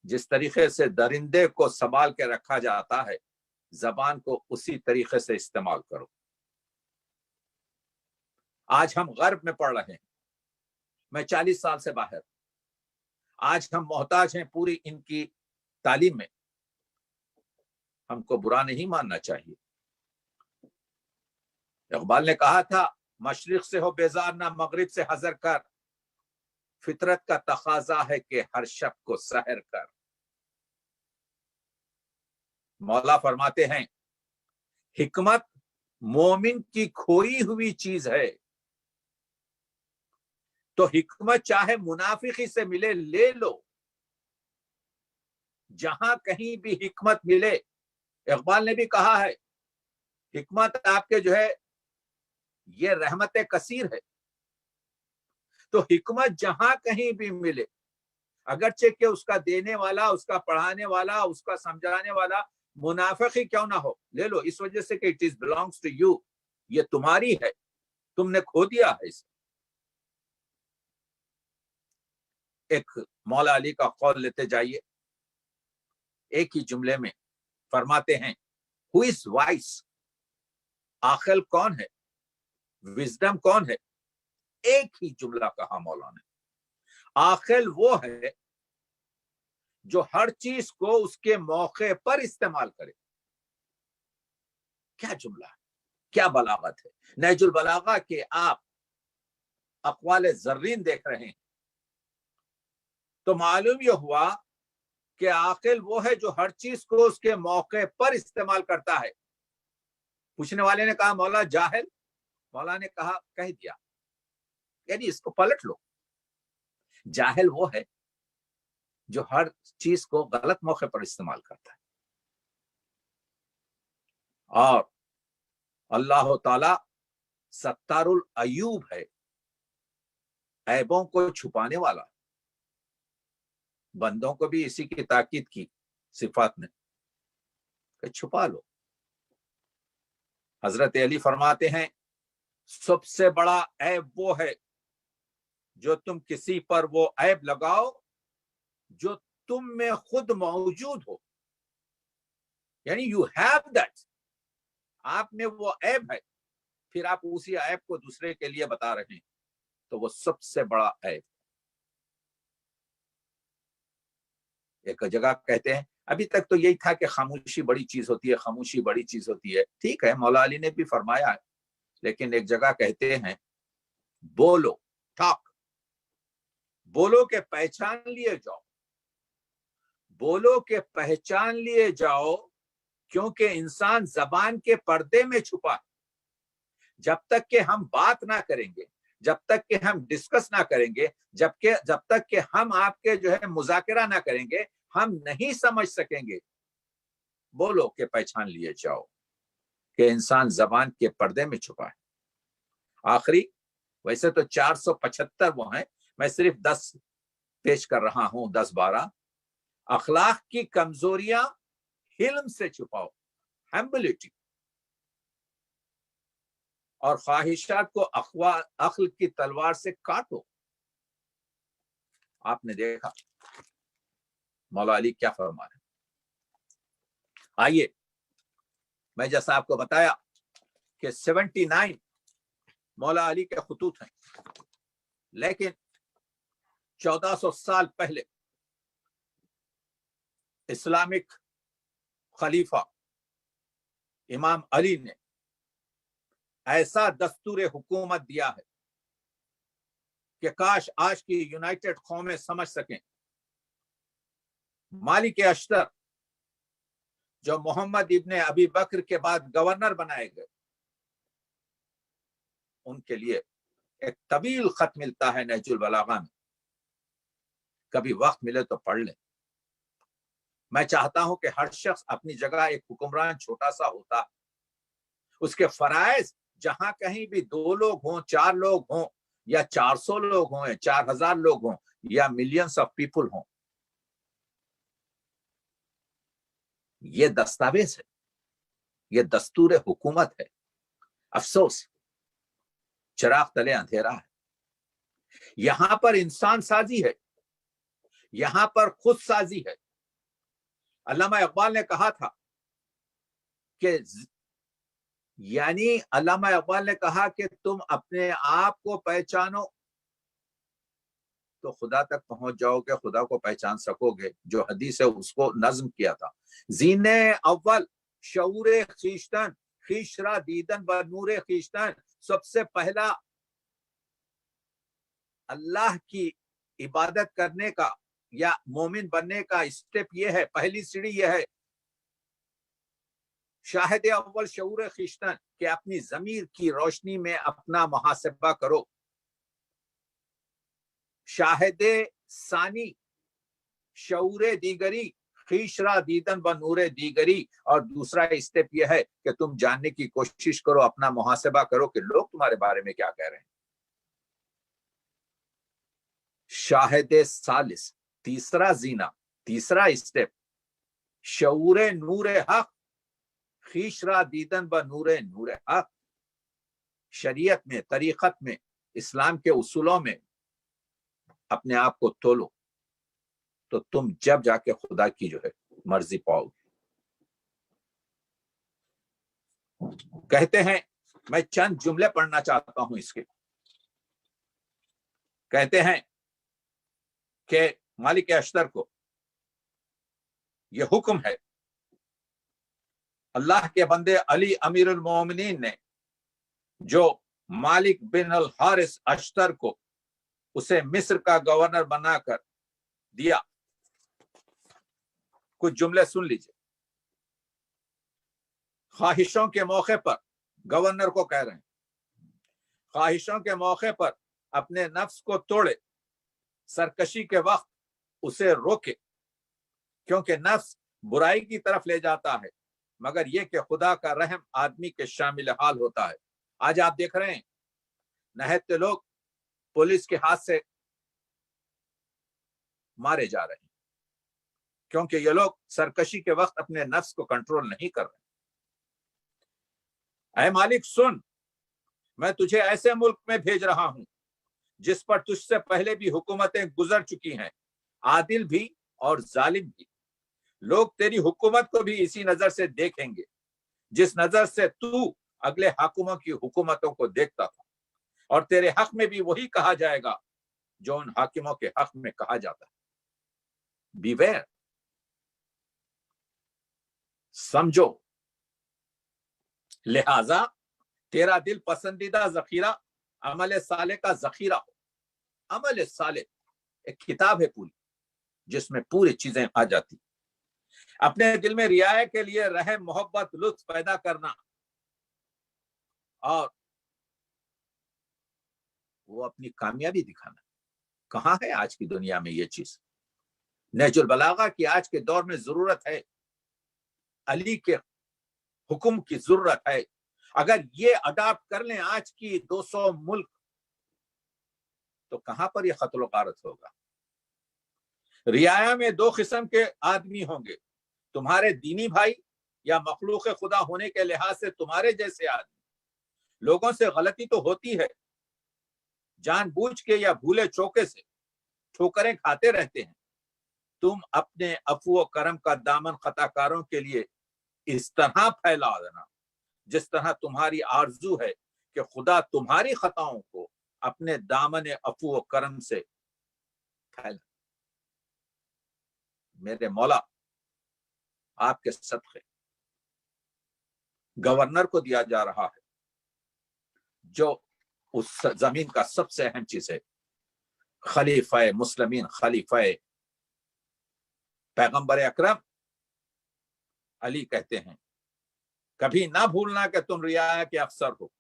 جس طریقے سے درندے کو سنبھال کے رکھا جاتا ہے زبان کو اسی طریقے سے استعمال کرو. آج ہم غرب میں پڑھ رہے ہیں, میں 40 سال سے باہر. آج ہم محتاج ہیں پوری ان کی تعلیم میں. ہم کو برا نہیں ماننا چاہیے. اقبال نے کہا تھا مشرق سے ہو بیزار نہ مغرب سے حذر کر, فطرت کا تقاضا ہے کہ ہر شب کو سحر کر. مولا فرماتے ہیں حکمت مومن کی کھوئی ہوئی چیز ہے, تو حکمت چاہے منافقی سے ملے لے لو. جہاں کہیں بھی حکمت ملے, اقبال نے بھی کہا ہے حکمت آپ کے جو ہے یہ رحمت کثیر ہے, تو حکمت جہاں کہیں بھی ملے, اگرچہ کہ اس کا دینے والا, اس کا پڑھانے والا, اس کا سمجھانے والا منافق ہی کیوں نہ ہو, لے لو. اس وجہ سے کہ it is belongs to you, یہ تمہاری ہے, تم نے کھو دیا ہے اسے. ایک مولا علی کا قول لیتے جائیے, ایک ہی جملے میں فرماتے ہیں who is wise, عاقل کون ہے, وزڈم کون ہے. ایک ہی جملہ کہا مولا نے, عاقل وہ ہے جو ہر چیز کو اس کے موقع پر استعمال کرے. کیا جملہ ہے, کیا بلاغت ہے. نہج البلاغہ کے آپ اقوال زرین دیکھ رہے ہیں تو معلوم یہ ہوا کہ عاقل وہ ہے جو ہر چیز کو اس کے موقع پر استعمال کرتا ہے. پوچھنے والے نے کہا مولا جاہل, مولا نے کہا کہہ دیا, یعنی اس کو پلٹ لو. جاہل وہ ہے جو ہر چیز کو غلط موقع پر استعمال کرتا ہے. اور اللہ تعالی ستار العیوب ہے, عیبوں کو چھپانے والا. بندوں کو بھی اسی کی تاکید کی صفات میں کہ چھپا لو. حضرت علی فرماتے ہیں سب سے بڑا عیب وہ ہے جو تم کسی پر وہ عیب لگاؤ جو تم میں خود موجود ہو. یعنی یو ہیو دیٹ, آپ میں وہ عیب ہے, پھر آپ اسی عیب کو دوسرے کے لیے بتا رہے ہیں, تو وہ سب سے بڑا عیب. ایک جگہ کہتے ہیں ابھی تک تو یہی تھا کہ خاموشی بڑی چیز ہوتی ہے, خاموشی بڑی چیز ہوتی ہے. ٹھیک ہے, مولا علی نے بھی فرمایا ہے, لیکن ایک جگہ کہتے ہیں بولو, ٹاک, بولو کہ پہچان لیے جاؤ, بولو کہ پہچان لیے جاؤ, کیونکہ انسان زبان کے پردے میں چھپا ہے. جب تک کہ ہم بات نہ کریں گے, جب تک کہ ہم ڈسکس نہ کریں گے, جب تک کہ ہم آپ کے جو ہے مذاکرہ نہ کریں گے, ہم نہیں سمجھ سکیں گے. بولو کہ پہچان لیے جاؤ کہ انسان زبان کے پردے میں چھپا ہے. آخری, ویسے تو 475 وہ ہیں, میں صرف 10 پیش کر رہا ہوں, 10-12. اخلاق کی کمزوریاں حلم سے چھپاؤ, ہمبلٹی, اور خواہشات کو عقل کی تلوار سے کاٹو. آپ نے دیکھا مولا علی کیا فرما رہے ہیں. آئیے, میں جیسا آپ کو بتایا کہ 79 مولا علی کے خطوط ہیں, لیکن 1400 سال پہلے اسلامک خلیفہ امام علی نے ایسا دستور حکومت دیا ہے کہ کاش آج کی یونائٹڈ قومیں سمجھ سکیں. مالک اشتر جو محمد ابن ابی بکر کے بعد گورنر بنائے گئے, ان کے لیے ایک طویل خط ملتا ہے نہج البلاغہ میں, کبھی وقت ملے تو پڑھ لیں. میں چاہتا ہوں کہ ہر شخص اپنی جگہ ایک حکمران چھوٹا سا ہوتا, اس کے فرائض जहां कहीं भी 2 लोग हों, 4 लोग हों, या 400 लोग हों, या 4000 लोग हों, या मिलियंस ऑफ पीपल हों, ये दस्तावेज है, ये दस्तूर हुकूमत है। अफसोस, चिराग तले अंधेरा है। यहां पर इंसान साजी है, यहां पर खुद साजी है। अल्लामा इकबाल ने कहा था कि यानी अल्लामा इकबाल ने कहा कि तुम अपने आप को पहचानो तो खुदा तक पहुंच जाओगे, खुदा को पहचान सकोगे। जो हदीस है उसको नज्म किया था, जीने अव्वल शऊरे खीश्तन खीशरा दीदन व नूरे खीश्तन। सबसे पहला अल्लाह की इबादत करने का या मोमिन बनने का स्टेप ये है, पहली सीढ़ी ये है, शाहिद अव्वल शऊर खिश्तन, कि अपनी जमीर की रोशनी में अपना मुहासबा करो। शाहिद सानी शऊर दीगरी खीशरा दीदन व नूरे दीगरी। और दूसरा स्टेप यह है कि तुम जानने की कोशिश करो, अपना मुहासबा करो कि लोग तुम्हारे बारे में क्या कह रहे हैं। शाहिद सालिस, तीसरा जीना, तीसरा स्टेप, शऊर नूर हक खीशरा दीदन व नूरे नूर हक। शरीयत में, तरीकत में, इस्लाम के उसूलों में अपने आप को तोलो तो तुम जब जाके खुदा की जो है मर्जी पाओगे। कहते हैं, मैं चंद जुमले पढ़ना चाहता हूं इसके। कहते हैं कि मालिक अश्तर को यह हुक्म है, अल्लाह के बंदे अली अमीरुल मोमिनीन ने जो मालिक बिन अल हारिस अश्तर को उसे मिस्र का गवर्नर बनाकर दिया। कुछ जुमले सुन लीजिए। ख्वाहिशों के मौके पर, गवर्नर को कह रहे हैं, ख्वाहिशों के मौके पर अपने नफ्स को तोड़े, सरकशी के वक्त उसे रोके, क्योंकि नफ्स बुराई की तरफ ले जाता है, मगर यह कि खुदा का रहम आदमी के शामिल हाल होता है। आज आप देख रहे हैं नहायत लोग पुलिस के हाथ से मारे जा रहे हैं, क्योंकि ये लोग सरकशी के वक्त अपने नफ्स को कंट्रोल नहीं कर रहे। ऐ मालिक सुन, मैं तुझे ऐसे मुल्क में भेज रहा हूं जिस पर तुझसे पहले भी हुकूमतें गुजर चुकी हैं, आदिल भी और जालिम भी। लोग तेरी हुकूमत को भी इसी नजर से देखेंगे जिस नजर से तू अगले हाकिमों की हुकूमतों को देखता था, और तेरे हक में भी वही कहा जाएगा जो उन हाकिमों के हक में कहा जाता है। बीवेयर, समझो, लिहाजा तेरा दिल पसंदीदा जखीरा अमल साले का जखीरा हो। अमल साले एक किताब है पूरी, जिसमें पूरी चीजें आ जाती। अपने दिल में रियाया के लिए रहम, मोहब्बत, लुत्फ पैदा करना, और वो अपनी कामयाबी दिखाना। कहां है आज की दुनिया में ये चीज? नहजुल बलागा की आज के दौर में जरूरत है, अली के हुक्म की जरूरत है। अगर ये अडॉप्ट कर लें आज की 200 मुल्क, तो कहां पर ये खत्ल गारत होगा। रियाया में 2 किस्म के आदमी होंगे, तुम्हारे दीनी भाई या मखलूक खुदा होने के लिहाज से तुम्हारे जैसे आदमी। लोगों से गलती तो होती है, जानबूझ के या भूले चौके से ठोकरें खाते रहते हैं। तुम अपने अफू करम का दामन खताकारों के लिए इस तरह फैला देना जिस तरह तुम्हारी आरजू है कि खुदा तुम्हारी खताओं को अपने दामन अफू करम से फैला। मेरे मौला, आपके सदक़े गवर्नर को दिया जा रहा है जो उस जमीन का सबसे अहम चीज है। खलीफा मुस्लिमीन, खलीफा पैगंबर अकरम अली कहते हैं, कभी ना भूलना कि तुम रियाया के अफसर हो।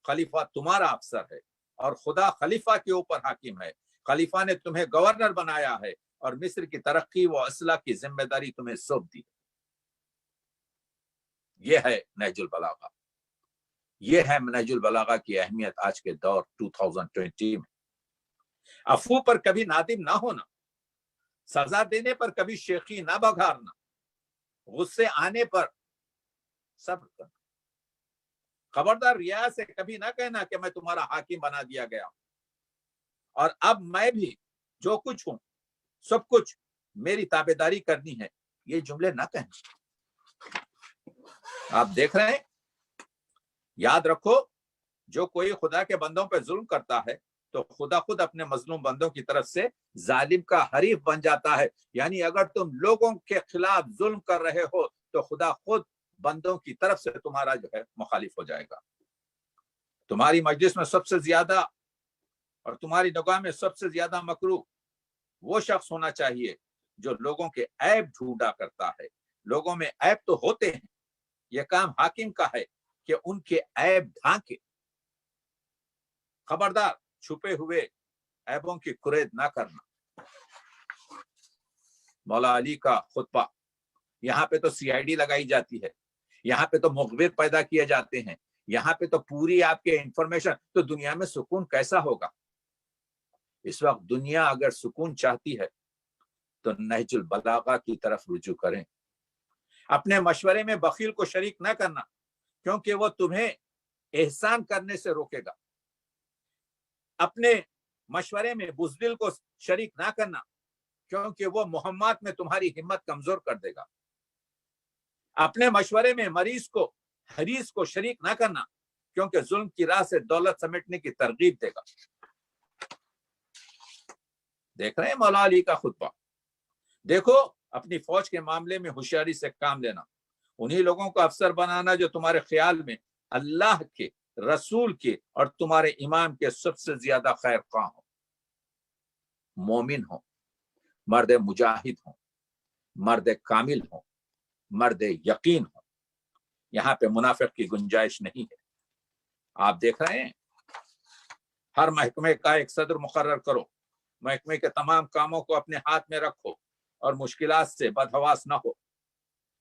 खलीफा तुम्हारा अफसर है और खुदा खलीफा के ऊपर हाकिम है। खलीफा ने तुम्हें गवर्नर बनाया है और मिस्र की तरक्की व असलाह की जिम्मेदारी तुम्हें सौंप दी। यह है नहजुल बलागा। یہ ہے منہج البلاغہ کی اہمیت آج کے دور 2020 میں. عفو پر کبھی نادم نہ ہونا، سزا دینے پر کبھی شیخی نہ بگھارنا، غصے آنے پر صبر کرنا. خبردار ریا سے کبھی نہ کہنا کہ میں تمہارا حاکم بنا دیا گیا اور اب میں بھی جو کچھ ہوں سب کچھ میری تابعداری کرنی ہے. یہ جملے نہ کہنا. آپ دیکھ رہے ہیں، یاد رکھو جو کوئی خدا کے بندوں پہ ظلم کرتا ہے تو خدا خود اپنے مظلوم بندوں کی طرف سے ظالم کا حریف بن جاتا ہے. یعنی اگر تم لوگوں کے خلاف ظلم کر رہے ہو تو خدا خود بندوں کی طرف سے تمہارا جو ہے مخالف ہو جائے گا. تمہاری مجلس میں سب سے زیادہ اور تمہاری نگاہ میں سب سے زیادہ مکروہ وہ شخص ہونا چاہیے جو لوگوں کے عیب ڈھونڈا کرتا ہے. لوگوں میں عیب تو ہوتے ہیں، یہ کام حاکم کا ہے کہ ان کے عیب ڈھانکے. خبردار چھپے ہوئے عیبوں کی کرید نہ کرنا. مولا علی کا خطبہ، یہاں پہ تو سی آئی ڈی لگائی جاتی ہے، یہاں پہ تو مخبر پیدا کیے جاتے ہیں، یہاں پہ تو پوری آپ کے انفارمیشن. تو دنیا میں سکون کیسا ہوگا؟ اس وقت دنیا اگر سکون چاہتی ہے تو نہج البلاغہ کی طرف رجوع کریں. اپنے مشورے میں بخیل کو شریک نہ کرنا کیونکہ وہ تمہیں احسان کرنے سے روکے گا. اپنے مشورے میں بزدل کو شریک نہ کرنا کیونکہ وہ مہمات میں تمہاری ہمت کمزور کر دے گا. اپنے مشورے میں مریض کو حریص کو شریک نہ کرنا کیونکہ ظلم کی راہ سے دولت سمیٹنے کی ترغیب دے گا. دیکھ رہے ہیں مولا علی کا خطبہ. دیکھو اپنی فوج کے معاملے میں ہوشیاری سے کام لینا. انہی لوگوں کو افسر بنانا جو تمہارے خیال میں اللہ کے، رسول کے اور تمہارے امام کے سب سے زیادہ خیر خواہ ہوں. مومن ہوں، مرد مجاہد ہوں، مرد کامل ہوں، مرد یقین ہوں. یہاں پہ منافق کی گنجائش نہیں ہے. آپ دیکھ رہے ہیں ہر محکمے کا ایک صدر مقرر کرو، محکمے کے تمام کاموں کو اپنے ہاتھ میں رکھو اور مشکلات سے بدحواس نہ ہو.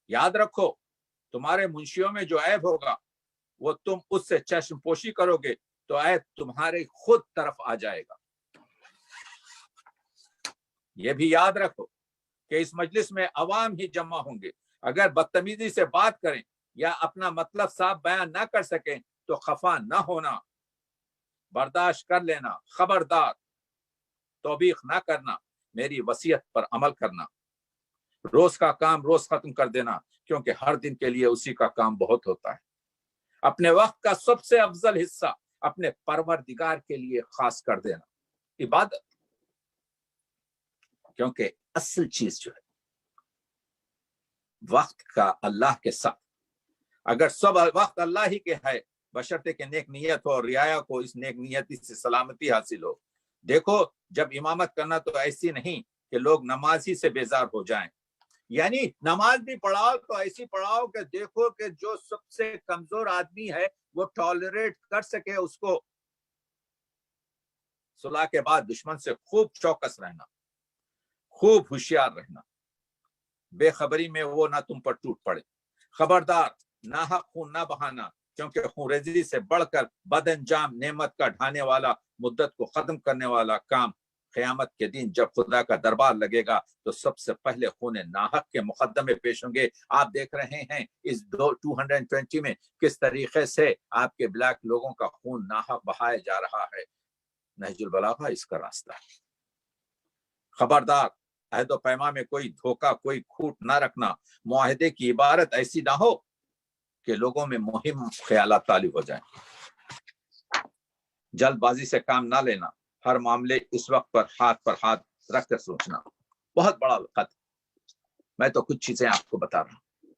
یاد رکھو تمہارے منشیوں میں جو عیب ہوگا وہ تم اس سے چشم پوشی کرو گے تو عیب تمہارے خود طرف آ جائے گا. یہ بھی یاد رکھو کہ اس مجلس میں عوام ہی جمع ہوں گے. اگر بدتمیزی سے بات کریں یا اپنا مطلب صاف بیان نہ کر سکیں تو خفا نہ ہونا، برداشت کر لینا. خبردار توبیخ نہ کرنا، میری وصیت پر عمل کرنا. روز کا کام روز ختم کر دینا کیونکہ ہر دن کے لیے اسی کا کام بہت ہوتا ہے. اپنے وقت کا سب سے افضل حصہ اپنے پروردگار کے لیے خاص کر دینا. عبادت، کیونکہ اصل چیز جو ہے وقت کا اللہ کے ساتھ. اگر سب وقت اللہ ہی کے ہے بشرطے کہ نیک نیت ہو اور رعایا کو اس نیک نیتی سے سلامتی حاصل ہو. دیکھو جب امامت کرنا تو ایسی نہیں کہ لوگ نماز ہی سے بیزار ہو جائیں. یعنی نماز بھی پڑھاؤ تو ایسی پڑھاؤ کہ دیکھو کہ جو سب سے کمزور آدمی ہے وہ ٹالریٹ کر سکے اس کو. صلح کے بعد دشمن سے خوب چوکس رہنا، خوب ہوشیار رہنا، بے خبری میں وہ نہ تم پر ٹوٹ پڑے. خبردار ناحق خون نہ بہانا کیونکہ خون ریزی سے بڑھ کر بد انجام نعمت کا ڈھانے والا، مدت کو ختم کرنے والا کام. قیامت کے دن جب خدا کا دربار لگے گا تو سب سے پہلے خون ناحق کے مقدمے پیش ہوں گے. آپ دیکھ رہے ہیں اس 220 میں کس طریقے سے آپ کے بلیک لوگوں کا خون ناحق بہایا جا رہا ہے. نہج البلاغہ اس کا راستہ ہے. خبردار عہد و پیمان میں کوئی دھوکہ، کوئی کھوٹ نہ رکھنا. معاہدے کی عبارت ایسی نہ ہو کہ لوگوں میں مہم خیالات طالب ہو جائیں. جلد بازی سے کام نہ لینا. ہر معاملے اس وقت پر ہاتھ رکھ کر سوچنا. بہت بڑا خط. میں تو کچھ چیزیں آپ کو بتا رہا ہوں.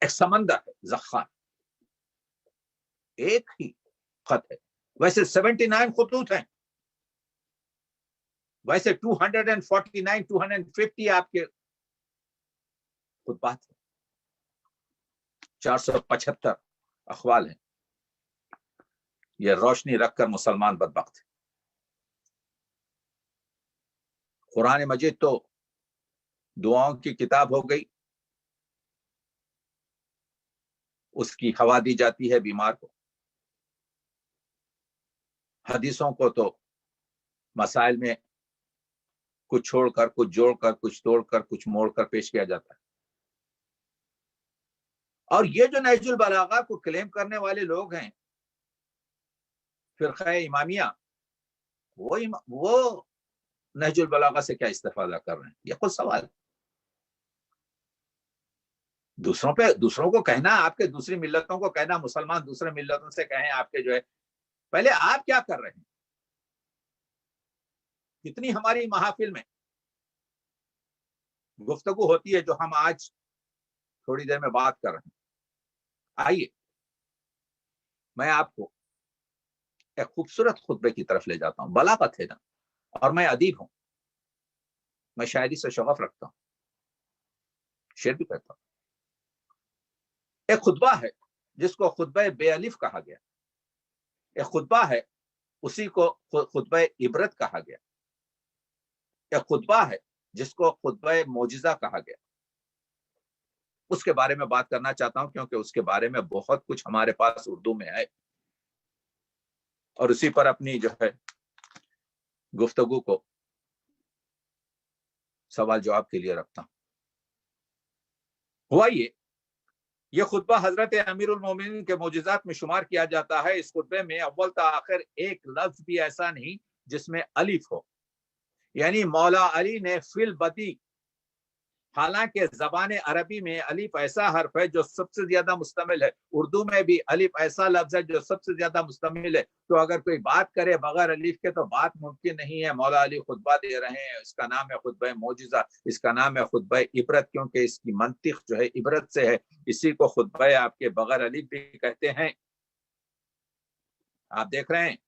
ایک سمندر ہے زخار، ایک ہی خط ہے. ویسے 79 خطوط ہیں، ویسے 249 250 آپ کے خطبات ہیں، 475 اقوال ہیں. یہ روشنی رکھ کر مسلمان بدبخت ہے. قرآن مجید تو دعاؤں کی کتاب ہو گئی. उसकी हवा दी जाती है बीमार को। हदीसों को तो मसाइल में कुछ छोड़कर, कुछ जोड़कर, कुछ तोड़कर, कुछ मोड़कर पेश किया जाता है। और ये जो नहजुल बलागा को क्लेम करने वाले लोग हैं, फिरक़ा इमामिया, वो नहजुल बलागा से क्या इस्तेफादा कर रहे हैं, ये खुद सवाल है। दूसरों को कहना, आपके दूसरी मिल्लतों को कहना, मुसलमान दूसरे मिल्लतों से कहें आपके जो है, पहले आप क्या कर रहे हैं? कितनी हमारी महफिल में गुफ्तगू होती है जो हम आज थोड़ी देर में बात कर रहे हैं। आइए मैं आपको एक खूबसूरत खुतबे की तरफ ले जाता हूं। बलागत है ना, और मैं अदीब हूं, मैं शायरी से शगफ रखता हूं, शेर भी करता हूं। एक खुतबा है जिसको खुतबा बेअलिफ कहा गया, एक खुतबा है उसी को खुतबा इबरत कहा गया, एक खुतबा है जिसको खुतबा मोजिजा कहा गया। उसके बारे में बात करना चाहता हूं क्योंकि उसके बारे में बहुत कुछ हमारे पास उर्दू में है, और उसी पर अपनी जो है गुफ्तगू को सवाल जवाब के लिए रखता हूं। हुआ ये खुतबा हजरत अमीरुल मोमिनीन के मोजिजात में शुमार किया जाता है। इस खुतबे में अव्वल ता आखिर एक लफ्ज भी ऐसा नहीं जिसमें अलिफ हो, यानी मौला अली ने फिल बदी, हालांकि ज़बान अरबी में अलिफ ऐसा हर्फ है जो सबसे ज्यादा मुस्तमिल है, उर्दू में भी अलिफ ऐसा लफ्ज है जो सबसे ज्यादा मुस्तमिल है। तो अगर कोई बात करे बगैर अलिफ के तो बात मुमकिन नहीं है। मौला अली खुतबा दे रहे हैं, इसका नाम है खुतबा मोजिजा, इसका नाम है खुतबा इबरत, क्योंकि इसकी मंतिक जो है इबरत से है। इसी को खुतबा आपके बगैर अलिफ भी कहते हैं। आप देख रहे हैं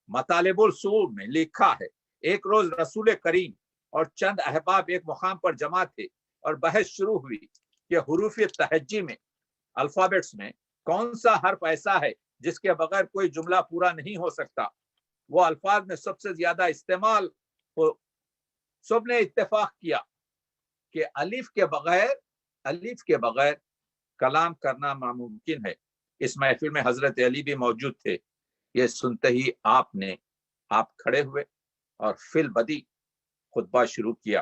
मतालिबुल सूल में लिखा है, एक रोज रसूल करीम और चंद अहबाब एक मुकाम पर जमा थे और बहस शुरू हुई कि हुरूफ तहज्जी में, अल्फाबेट्स में कौन सा हर्फ ऐसा है जिसके बगैर कोई जुमला पूरा नहीं हो सकता। वो अल्फाज में सबसे ज्यादा इस्तेमाल हो। सबने इत्तेफाक किया कि अलिफ के बगैर कलाम करना नामुमकिन है। इस महफिल में हजरत अली भी मौजूद थे। ये सुनते ही आप खड़े हुए और फिल बदी खुतबा शुरू किया।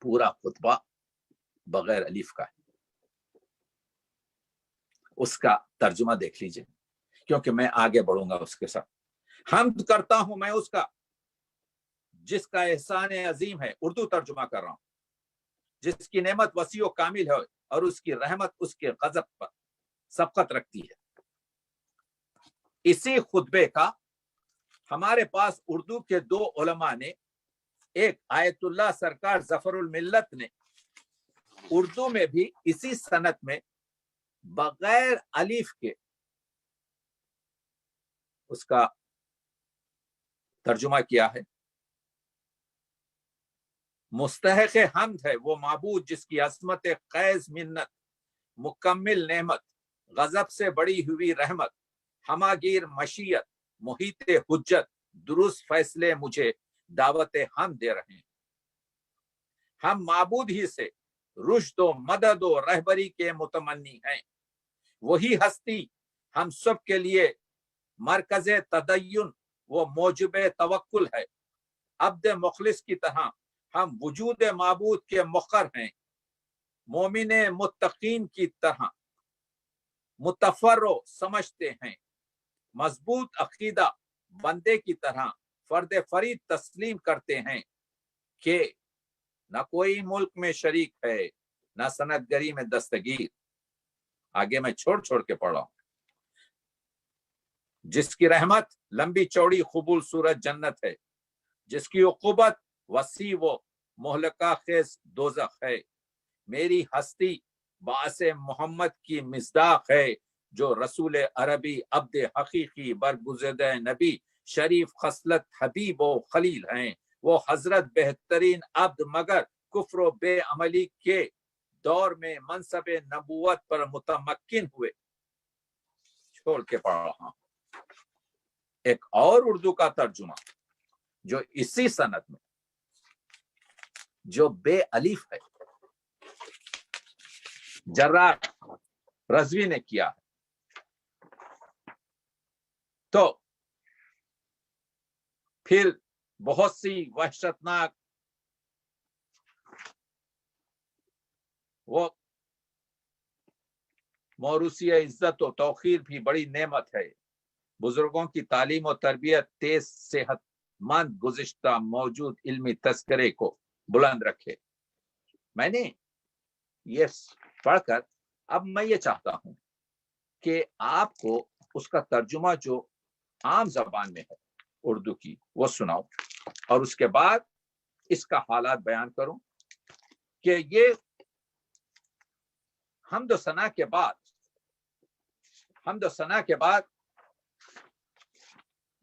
पूरा खुतबा बगैर अलिफ का है। उसका तर्जुमा देख लीजिए, क्योंकि मैं आगे बढ़ूंगा उसके साथ। हम्द करता हूं मैं उसका जिसका एहसान अजीम है, उर्दू तर्जुमा कर रहा हूं, जिसकी नेमत वसी व कामिल है और उसकी रहमत उसके गजब पर सबकत रखती है। इसी खुतबे का हमारे पास उर्दू के दो उलमा ने, एक आयतुल्लाह सरकार जफरुल मिल्लत ने उर्दू में भी इसी सनत में बगैर अलिफ के उसका तर्जुमा किया है। मुस्तहक़ हम्द है वो माबूद जिसकी अज़मत क़ैज़ मिन्नत, मुकम्मिल नेमत, गजब से बड़ी हुई रहमत, हमागीर मशीयत, मुहीत हुज्जत, दुरुस्त फैसले मुझे दावत हम दे रहे हैं। हम माबूद ही से रुश्द व मदद व रहबरी के मुतमन्नी हैं। वही हस्ती हम सब के लिए मरकज़ तदय्युन वो मौजब तवक्कुल है। अब्द मुखलिस की तरह हम वजूद माबूद के मुक़र हैं। मोमिन मुत्तकीन की तरह मुतफर्रो समझते हैं। मजबूत अकीदा बंदे की तरह फर्द फरीद तस्लीम करते हैं कि न कोई मुल्क में शरीक है न सनतगरी में दस्तगीर। आगे मैं छोड़ के पढ़ रहा हूं। जिसकी रहमत लंबी चौड़ी खूबूल सूरत जन्नत है, जिसकी उक़ूबत वसी वो मोहलका खेज दोज़ख है। मेरी हस्ती बासे मोहम्मद की मिस्दाक है, जो रसूल अरबी अब्द हकीकी बरगुज़िद नबी शरीफ खसलत हबीब व खलील हैं। वो हजरत बेहतरीन अब्द मगर कुफ्र बेअमली के दौर में मनसब नबूवत पर मुतमक्किन हुए। छोड़ के पढ़ रहा हूं। एक और उर्दू का तर्जुमा जो इसी सनद में जो बेअलिफ है। जर्रार रज़वी ने किया है। तो फिर बहुत सी वहशतनाक वो मौरूसी इज्जत और तौखीर भी बड़ी नेमत है। बुजुर्गों की तालीम और तरबियत तेज सेहतमंद गुज़िश्ता मौजूद इल्मी तस्करे को बुलंद रखे। मैंने ये पढ़कर अब मैं ये चाहता हूं कि आपको उसका तर्जुमा जो आम जबान में है उर्दू की वो सुनाओ, और उसके बाद इसका हालात बयान करूं कि ये हम्द सना के बाद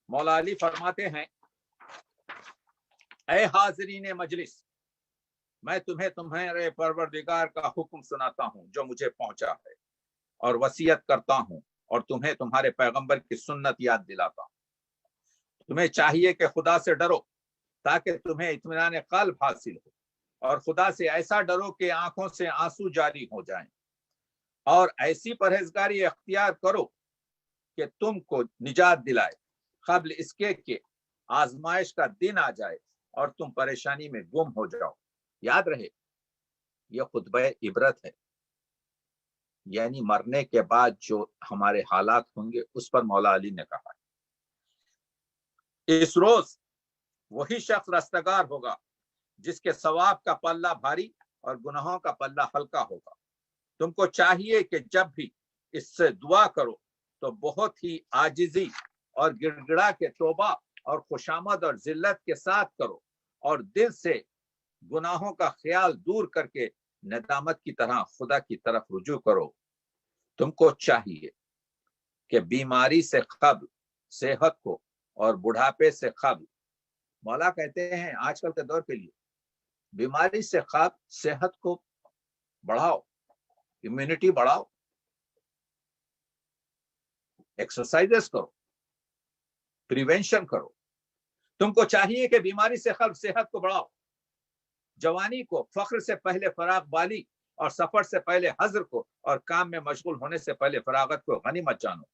मौला अली फरमाते हैं, ऐ हाज़रीन मजलिस, मैं तुम्हें तुम्हारे परवरदिगार का हुक्म सुनाता हूं जो मुझे पहुंचा है, और वसीयत करता हूं और तुम्हें तुम्हारे पैगंबर की सुन्नत याद दिलाता हूं। तुम्हें चाहिए कि खुदा से डरो ताकि तुम्हें इत्मीनान क़ल्ब हासिल हो, और खुदा से ऐसा डरो कि आंखों से आंसू जारी हो जाएं, और ऐसी परहेजगारी अख्तियार करो कि तुमको निजात दिलाए क़ब्ल इसके कि आजमाइश का दिन आ जाए और तुम परेशानी में गुम हो जाओ। याद रहे, यह खुतबा इबरत है, यानी मरने के बाद जो हमारे हालात होंगे उस पर मौला अली ने कहा है। इस रोज वही शख्स रस्तगार होगा जिसके सवाब का पल्ला भारी और गुनाहों का पल्ला हल्का होगा। तुमको चाहिए कि जब भी इससे दुआ करो तो बहुत ही आजिजी और गिड़गिड़ा के तौबा और खुशामद और जिल्लत के साथ करो, और दिल से गुनाहों का ख्याल दूर करके नदामत की तरह खुदा की तरफ रुजू करो। तुमको चाहिए कि बीमारी से क़ब्ल सेहत को और बुढ़ापे से क़ब्ल, मौला कहते हैं आजकल के दौर के लिए बीमारी से क़ब्ल सेहत को बढ़ाओ, इम्यूनिटी बढ़ाओ, एक्सरसाइजेस करो, प्रिवेंशन करो। तुमको चाहिए कि बीमारी से क़ब्ल सेहत को बढ़ाओ, जवानी को फख्र से पहले फराग बाली और सफर से पहले हज़र को और काम में मशगूल होने से पहले फरागत को गनीमत जानो।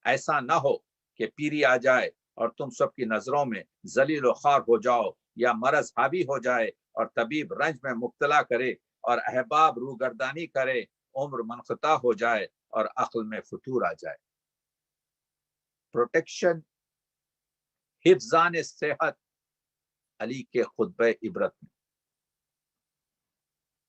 ऐसा ना हो कि पीरी आ जाए और तुम सबकी नजरों में जलील व ख्वार हो जाओ, या मरज हावी हो जाए और तबीब रंज में मुब्तला करे और अहबाब रूगर्दानी करे, उम्र मनक़ता हो जाए और अक्ल में फतूर आ जाए। प्रोटेक्शन, हिफ्ज़ान सेहत अली के खुतबे इबरत में।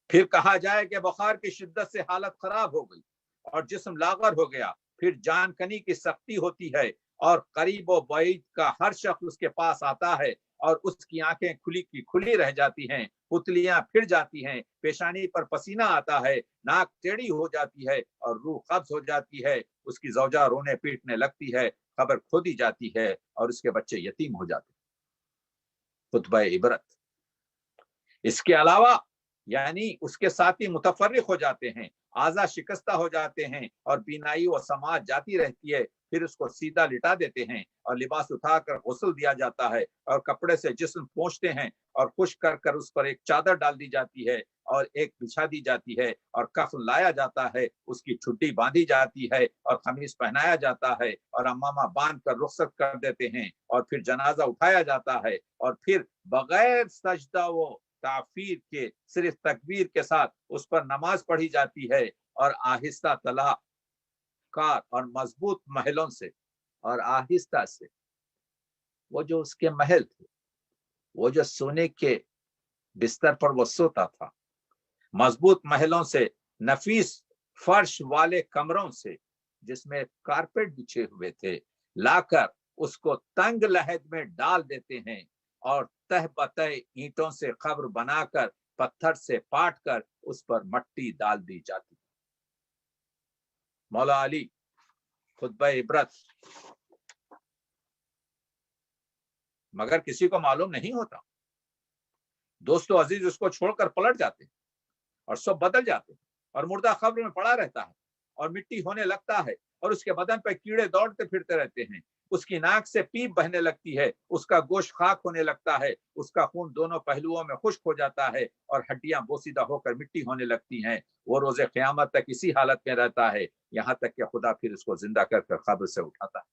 फिर कहा जाए कि बुखार की शिद्दत से हालत खराब हो गई और जिस्म लागर हो गया, फिर जानकनी की सख्ती होती है और करीब व बाइद का हर शख्स उसके पास आता है और उसकी आंखें खुली की खुली रह जाती हैं, पुतलियां फिर जाती हैं, पेशानी पर पसीना आता है, नाक टेढ़ी हो जाती है और रूह कब्ज हो जाती है, उसकी ज़ौजा रोने पीटने लगती है, खबर खो दी जाती है और उसके बच्चे यतीम हो जाते हैं। खुतबा इबरत। इसके अलावा यानी उसके साथी मुतफर्रिक हो जाते हैं, आज़ा शिकस्ता हो जाते हैं और बीनाई व समाज जाती रहती है। फिर उसको सीधा लिटा देते हैं और लिबास उठाकर गुस्ल दिया जाता है और कपड़े से जिस्म पोंछते हैं और खुश कर कर उस पर एक चादर डाल दी जाती है और एक बिछा दी जाती है और कफन लाया जाता है, उसकी छुट्टी बांधी जाती है और खमीस पहनाया जाता है और अम्मामा बांध कर रुखसत कर देते हैं और फिर जनाजा उठाया जाता है और फिर बगैर सजदा व ताफीर के सिर्फ तकबीर के साथ उस पर नमाज पढ़ी जाती है और आहिस्ता तलाकार और मजबूत महलों से और आहिस्ता से वो जो उसके महल थे, वो जो सोने के बिस्तर पर वो सोता था, मजबूत महलों से, नफीस फर्श वाले कमरों से जिसमें कारपेट बिछे हुए थे, लाकर उसको तंग लहद में डाल देते हैं और तह बतह ईंटों से कब्र बनाकर पत्थर से पाट कर उस पर मट्टी डाल दी जाती। मौला अली खुतबा इबरत। मगर किसी को मालूम नहीं होता, दोस्तों अजीज उसको छोड़कर पलट जाते हैं और सब बदल जाते हैं और मुर्दा कब्र में पड़ा रहता है और मिट्टी होने लगता है और उसके बदन पर कीड़े दौड़ते फिरते रहते हैं। उसकी नाक से पीप बहने लगती है, उसका गोश्त खाक होने लगता है, उसका खून दोनों पहलुओं में खुश्क हो जाता है और हड्डियां बोसीदा होकर मिट्टी होने लगती हैं। वो रोजे क़यामत तक इसी हालत में रहता है, यहाँ तक कि खुदा फिर उसको जिंदा कर कब्र से उठाता है।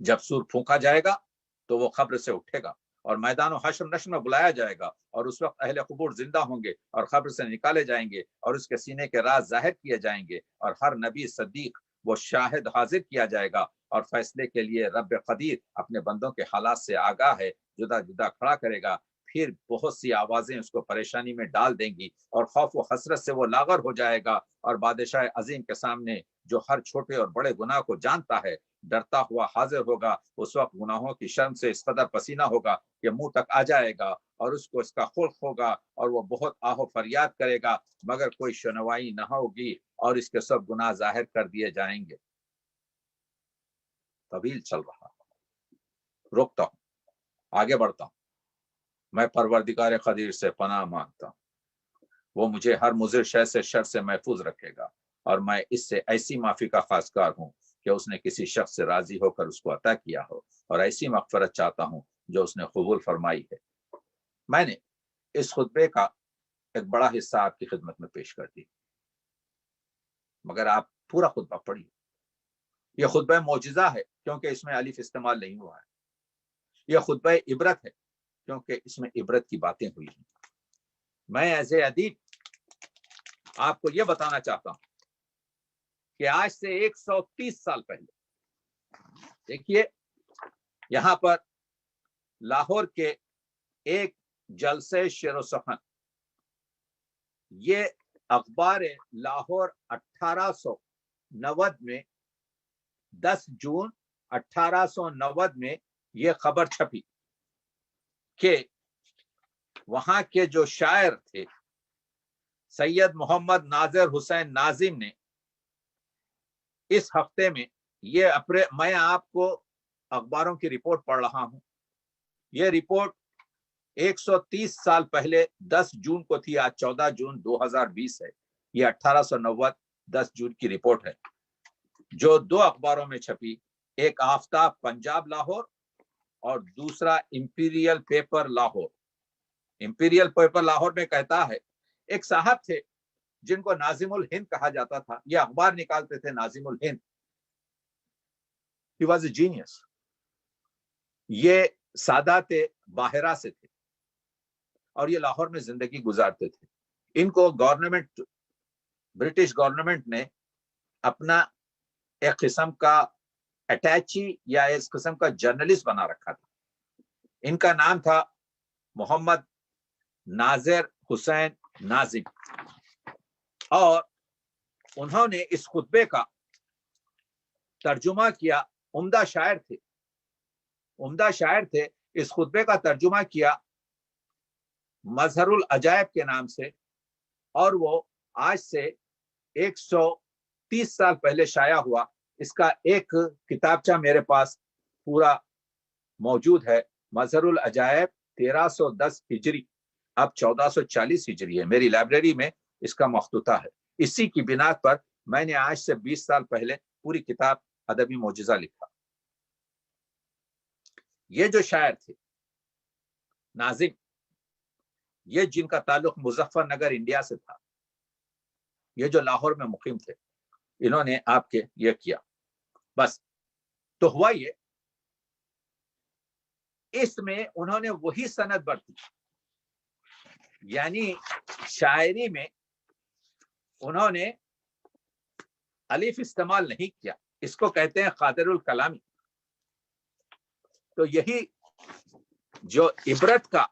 जब सूर फूंका जाएगा तो वो कब्र से उठेगा और मैदान हश्र नश्र में बुलाया जाएगा, और उस वक्त अहले कुबूर जिंदा होंगे और कब्र से निकाले जाएंगे और उसके सीने के राज जाहिर किए जाएंगे, और हर नबी सदीक वो शाहिद हाजिर किया जाएगा और फैसले के लिए रब कदीर अपने बंदों के हालात से आगाह है, जुदा जुदा खड़ा करेगा। फिर बहुत सी आवाजें उसको परेशानी में डाल देंगी और खौफ व हसरत से वो लागर हो जाएगा, और बादशाह अजीम के सामने जो हर छोटे और बड़े गुनाह को जानता है डरता हुआ हाजिर होगा। उस वक्त गुनाहों की शर्म से इस कदर पसीना होगा कि मुंह तक आ जाएगा, और उसको इसका खुल्क होगा और वो बहुत आहो फरियाद करेगा, मगर कोई सुनवाई न होगी और इसके सब गुनाह जाहिर कर दिए जाएंगे। तवील चल रहा, रुकता हूं, आगे बढ़ता हूं। मैं परवरदिगार कदीर से पनाह मांगता हूं, वो मुझे हर मुज़िर शय से शर से महफूज रखेगा, और मैं इससे ऐसी माफी का खासकार हूं कि उसने किसी शख्स से राजी होकर उसको अता किया हो, और ऐसी मग़फ़िरत चाहता हूं जो उसने कबूल फरमाई है। मैंने इस खुतबे का एक बड़ा हिस्सा आपकी खिदमत में पेश कर दी, मगर आप पूरा खुतबा पढ़िए। यह खुतबा मौजिज़ा है क्योंकि इसमें अलिफ इस्तेमाल नहीं हुआ है। यह खुतबा इबरत है क्योंकि इसमें इबरत की बातें हुई हैं। मैं एज ए अदीब आपको यह बताना चाहता हूं कि आज से 130 साल पहले, देखिए यहां पर लाहौर के एक जलसे शेर सखन, ये अखबार लाहौर 1890 में 10 जून 1890 में ये खबर छपी कि वहां के जो शायर थे सैयद मोहम्मद नाजिर हुसैन नाजिम ने इस हफ्ते में ये मैं आपको अखबारों की रिपोर्ट पढ़ रहा हूं। ये रिपोर्ट 130 साल पहले 10 जून को थी, आज 14 जून 2020 है। ये 1890 10 जून की रिपोर्ट है जो दो अखबारों में छपी, एक आफ्ताब पंजाब लाहौर और दूसरा imperial paper Lahore. Imperial paper Lahore में कहता है, एक साहब थे जिनको नाजिमुल हिंद कहा जाता था, ये अखबार निकालते थे Nazimul Hind. He was a genius. ये सादाते बाहिरा से थे और ये लाहौर में जिंदगी गुजारते थे। इनको गवर्नमेंट, ब्रिटिश गवर्नमेंट ने अपना एक किस्म का अटैची या इस किस्म का जर्नलिस्ट बना रखा था। इनका नाम था मोहम्मद नाजिर हुसैन नाजिम, और उन्होंने इस खुतबे का तर्जुमा किया। उम्दा शायर थे। इस खुतबे का तर्जुमा किया मजहरुल अजायब के नाम से, और वो आज से 130 साल पहले शाया हुआ। इसका एक किताबचा मेरे पास पूरा मौजूद है, मजहरुल अजायब 1310 हिजरी, अब 1440 हिजरी है। मेरी लाइब्रेरी में इसका मखतूता है। इसी की बिना पर मैंने आज से 20 साल पहले पूरी किताब अदबी मौजिज़ा लिखा। ये जो शायर थे नाजिम, ये जिनका ताल्लुक मुजफ्फरनगर इंडिया से था, ये जो लाहौर में मुकीम थे, इन्होंने आपके ये किया। बस तो हुआ ये, इसमें उन्होंने वही सनद बरती, यानी शायरी में उन्होंने अलिफ इस्तेमाल नहीं किया। इसको कहते हैं कादिरुल कलामी। तो यही जो इबरत का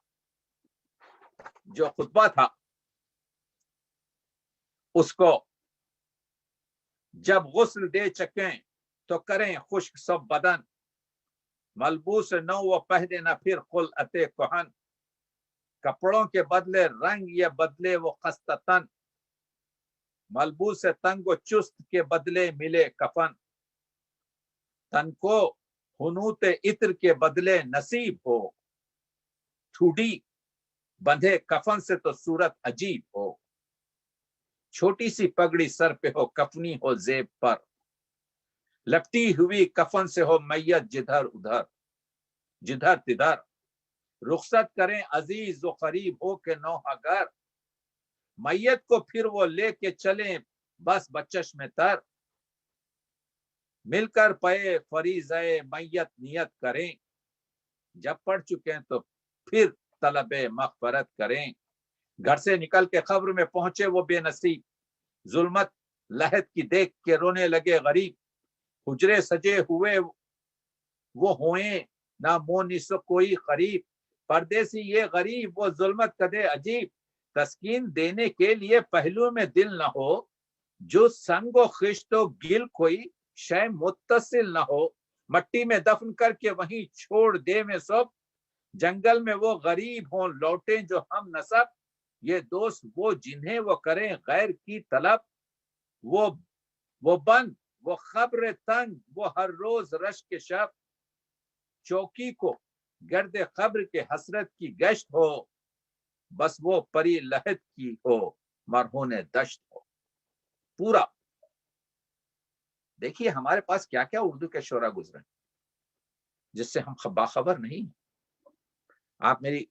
जो खुतबा था, उसको जब गुस्ल दे चकें तो करें खुश्क सब बदन, मलबूस नौ वो पहने न फिर कुल अते कोहन, कपड़ों के बदले रंग ये बदले वो कस्त तन, मलबूस तंग व चुस्त के बदले मिले कफन, तन को हुनूत इत्र के बदले नसीब हो, ठूडी बंधे कफन से तो सूरत अजीब हो, छोटी सी पगड़ी सर पे हो कफनी हो जेब पर, लपटी हुई कफन से हो मैयत जिधर उधर जिधर तिधर, रुखसत करें अजीज व करीब हो के नौहागर, मैयत को फिर वो लेके चलें बस बचश में तर, मिलकर पे फरीज़े मैयत नियत करें, जब पढ़ चुके हैं तो फिर तलबे मग़फ़रत करें। घर से निकल के कब्र में पहुंचे वो बेनसीब, जुल्मत लहद की देख के रोने लगे गरीब, हुजरे सजे हुए वो हुए ना मोनिस कोई करीब, परदेसी ये गरीब वो जुल्मत कदे अजीब, तस्कीन देने के लिए पहलू में दिल न हो, जो संगो खिश्तो गिल कोई शय मुत्तसिल न हो, मट्टी में दफन करके वहीं छोड़ दे में सब, जंगल में वो गरीब हों लौटे जो हम नसब, ये दोस्त वो जिन्हें वो करें गैर की तलब, वो बंद वो खब्र तंग वो हर रोज रश के शब, चौकी को गर्द खब्र के हसरत की गश्त हो, बस वो परी लहद की हो मरहून दश्त हो। पूरा देखिए हमारे पास क्या क्या उर्दू के शोरा गुजरे जिससे हम बाखबर नहीं। आप मेरी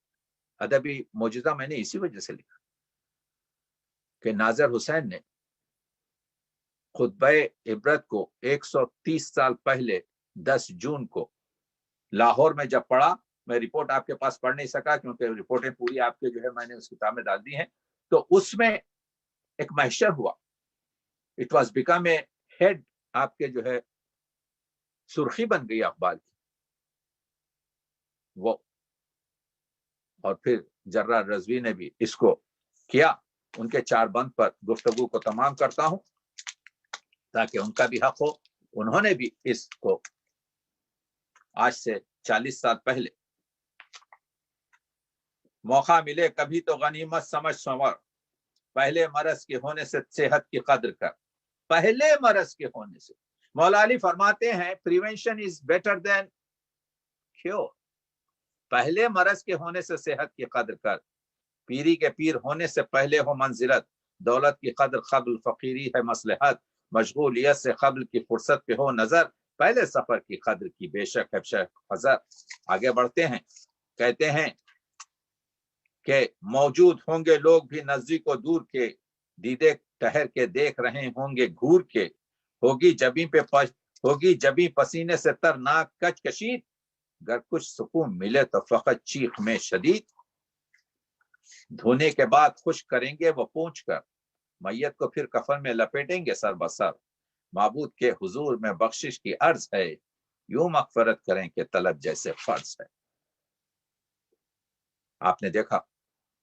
अदबी मौजूदा मैंने इसी वजह से लिखा कि नाज़र हुसैन ने खुतबे इबरत को 130 साल पहले 10 जून को लाहौर में जब पढ़ा, मैं रिपोर्ट आपके पास पढ़ नहीं सका क्योंकि रिपोर्टें पूरी आपके जो है मैंने उस किताब में डाल दी हैं, तो उसमें एक महशर हुआ, it was become a head, आपके जो है सुर्खी बन गई अखबार की वो। और फिर जर्रा रजवी ने भी इसको किया। उनके 4 बंद पर गुफ्तगू को तमाम करता हूं ताकि उनका भी हक हो। उन्होंने भी इसको आज से 40 साल पहले, मौका मिले कभी तो गनीमत समझ संवर, पहले मरज के होने से सेहत की कद्र कर, पहले मरज के होने से। मौला अली फरमाते हैं prevention is better than cure, पहले मरज के होने से सेहत की कद्र कर, पीरी के पीर होने से पहले हो मंजिलत, दौलत की कद्र क़ब्ल फकीरी है मसलहत, मशगूलियत से क़ब्ल की फुर्सत पे हो नजर, पहले सफर की कद्र की बेशक है शेख हजर। आगे बढ़ते हैं, कहते हैं कि मौजूद होंगे लोग भी नजदीक व दूर के, दीदे ठहर के देख रहे होंगे घूर के, होगी जबी पसीने से तर नाक कच कशीद, अगर कुछ सुकून मिले तो फकत चीख में शदीद, धोने के बाद खुश करेंगे वो पूंछ कर, मैयत को फिर कफन में लपेटेंगे सर बसर, माबूद के हुजूर में बख्शिश की अर्ज है, यूं मगफरत करें कि तलब जैसे फर्ज है। आपने देखा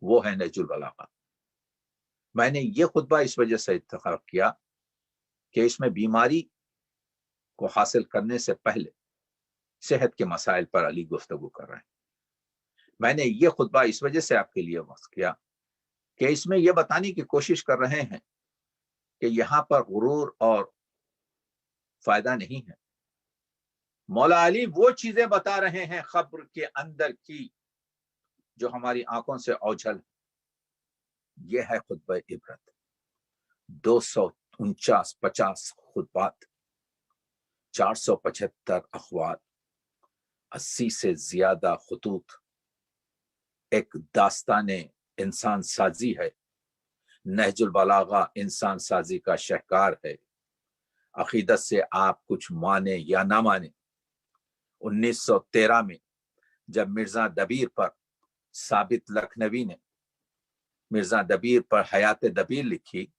वो है नहजुल बलागा। मैंने ये खुतबा इस वजह से इंतखाब किया कि इसमें बीमारी को हासिल करने से पहले सेहत के मसाइल पर अली गुफ्तगू कर रहे हैं। मैंने ये खुतबा इस वजह से आपके लिए वक्त किया कि इसमें यह बताने की कोशिश कर रहे हैं कि यहां पर गुरूर और फायदा नहीं है। मौला अली वो चीजें बता रहे हैं खब्र के अंदर की जो हमारी आंखों से ओझल। यह है खुतबा इबरत, 249 खुतबात, 475 अखबार, 80 से ज्यादा खतूत, एक दास्ताने इंसान साजी है। नहजुल बलागा इंसान साजी का शहकार है। अकीदत से आप कुछ माने या ना माने, 1913 में जब मिर्जा दबीर पर साबित लखनवी ने मिर्जा दबीर पर हयात दबीर लिखी,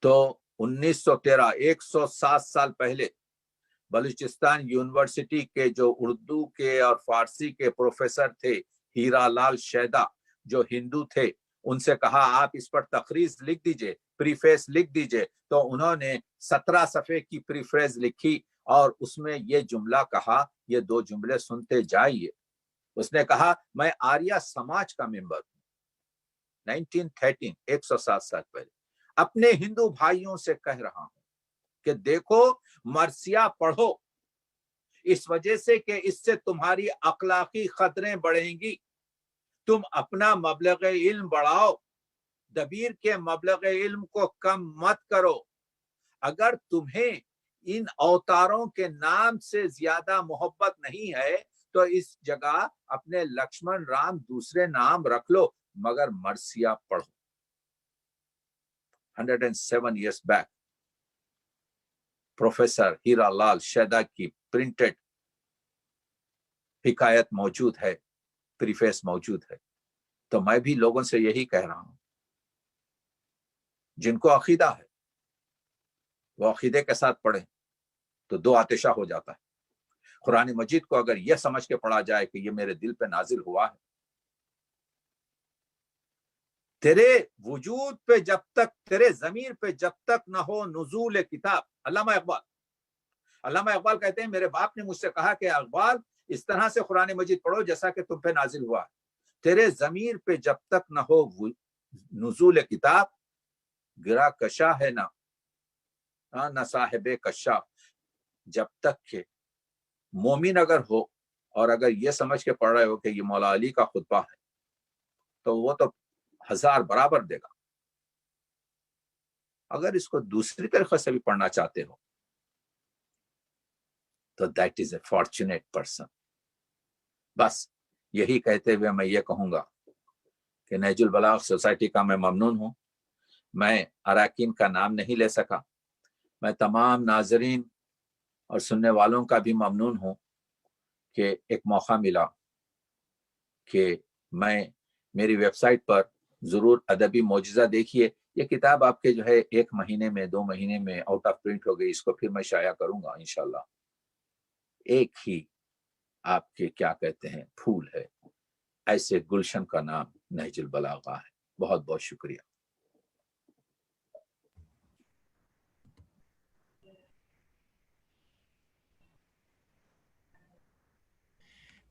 तो 1913 107 साल पहले बलूचिस्तान यूनिवर्सिटी के जो उर्दू के और फारसी के प्रोफेसर थे, हीरा लाल शैदा, जो हिंदू थे, उनसे कहा आप इस पर तकरीज लिख दीजिए, प्रीफेस लिख दीजिए। तो उन्होंने 17 सफ़े की प्रीफेस लिखी और उसमें ये जुमला कहा, ये 2 जुमले सुनते जाइए। उसने कहा मैं आर्या समाज का मेंबर हूं, 1913 107 साल पहले अपने हिंदू भाइयों से कह रहा हूं कि देखो मरसिया पढ़ो, इस वजह से कि इससे तुम्हारी अखलाकी खतरें बढ़ेंगी। तुम अपना मबलग इल्म बढ़ाओ, दबीर के मबलग इल्म को कम मत करो। अगर तुम्हें इन अवतारों के नाम से ज्यादा मोहब्बत नहीं है तो इस जगह अपने लक्ष्मण राम दूसरे नाम रख लो, मगर मरसिया पढ़ो। 107 years back professor Hira Lal शैदा की प्रिंटेड हिकायत मौजूद है, प्रीफेस मौजूद है। तो मैं भी लोगों से यही कह रहा हूं, जिनको अकीदा है वो अकीदे के साथ पढ़े तो दो आतिशा हो जाता है। कुरान मजीद को अगर यह समझ के पढ़ा जाए कि ये मेरे दिल पे नाजिल हुआ है, तेरे वजूद पे जब तक, तेरे जमीर पे जब तक न हो नुज़ूल किताब। अल्लामा इकबाल कहते हैं, मेरे बाप ने मुझसे कहा कि इकबाल इस तरह से कुरान मजीद पढ़ो जैसा कि तुम पे नाजिल हुआ है। तेरे जमीर पे जब तक न हो नुज़ूल किताब, गिरा कशा है ना न साहिबे कशाफ। जब तक के मोमिन अगर हो और अगर ये समझ के पढ़ रहे हो कि ये मौला अली का खुतबा है, तो वो तो 1000 बराबर देगा। अगर इसको दूसरी तरीके से भी पढ़ना चाहते हो तो that is a fortunate person. बस यही कहते हुए मैं ये कहूंगा कि नहजुल बलाग सोसाइटी का मैं ममनून हूं। मैं अराकीन का नाम नहीं ले सका, मैं तमाम नाजरीन और सुनने वालों का भी ममनून हूं कि एक मौका मिला कि मैं मेरी वेबसाइट पर जरूर अदबी मौजज़ा देखिए। ये किताब आपके जो है 1 महीने में 2 महीने में आउट ऑफ प्रिंट हो गई, इसको फिर मैं शाया करूंगा इंशाल्लाह। एक ही आपके क्या कहते हैं फूल है, ऐसे गुलशन का नाम नहजुल बलागा है। बहुत बहुत शुक्रिया।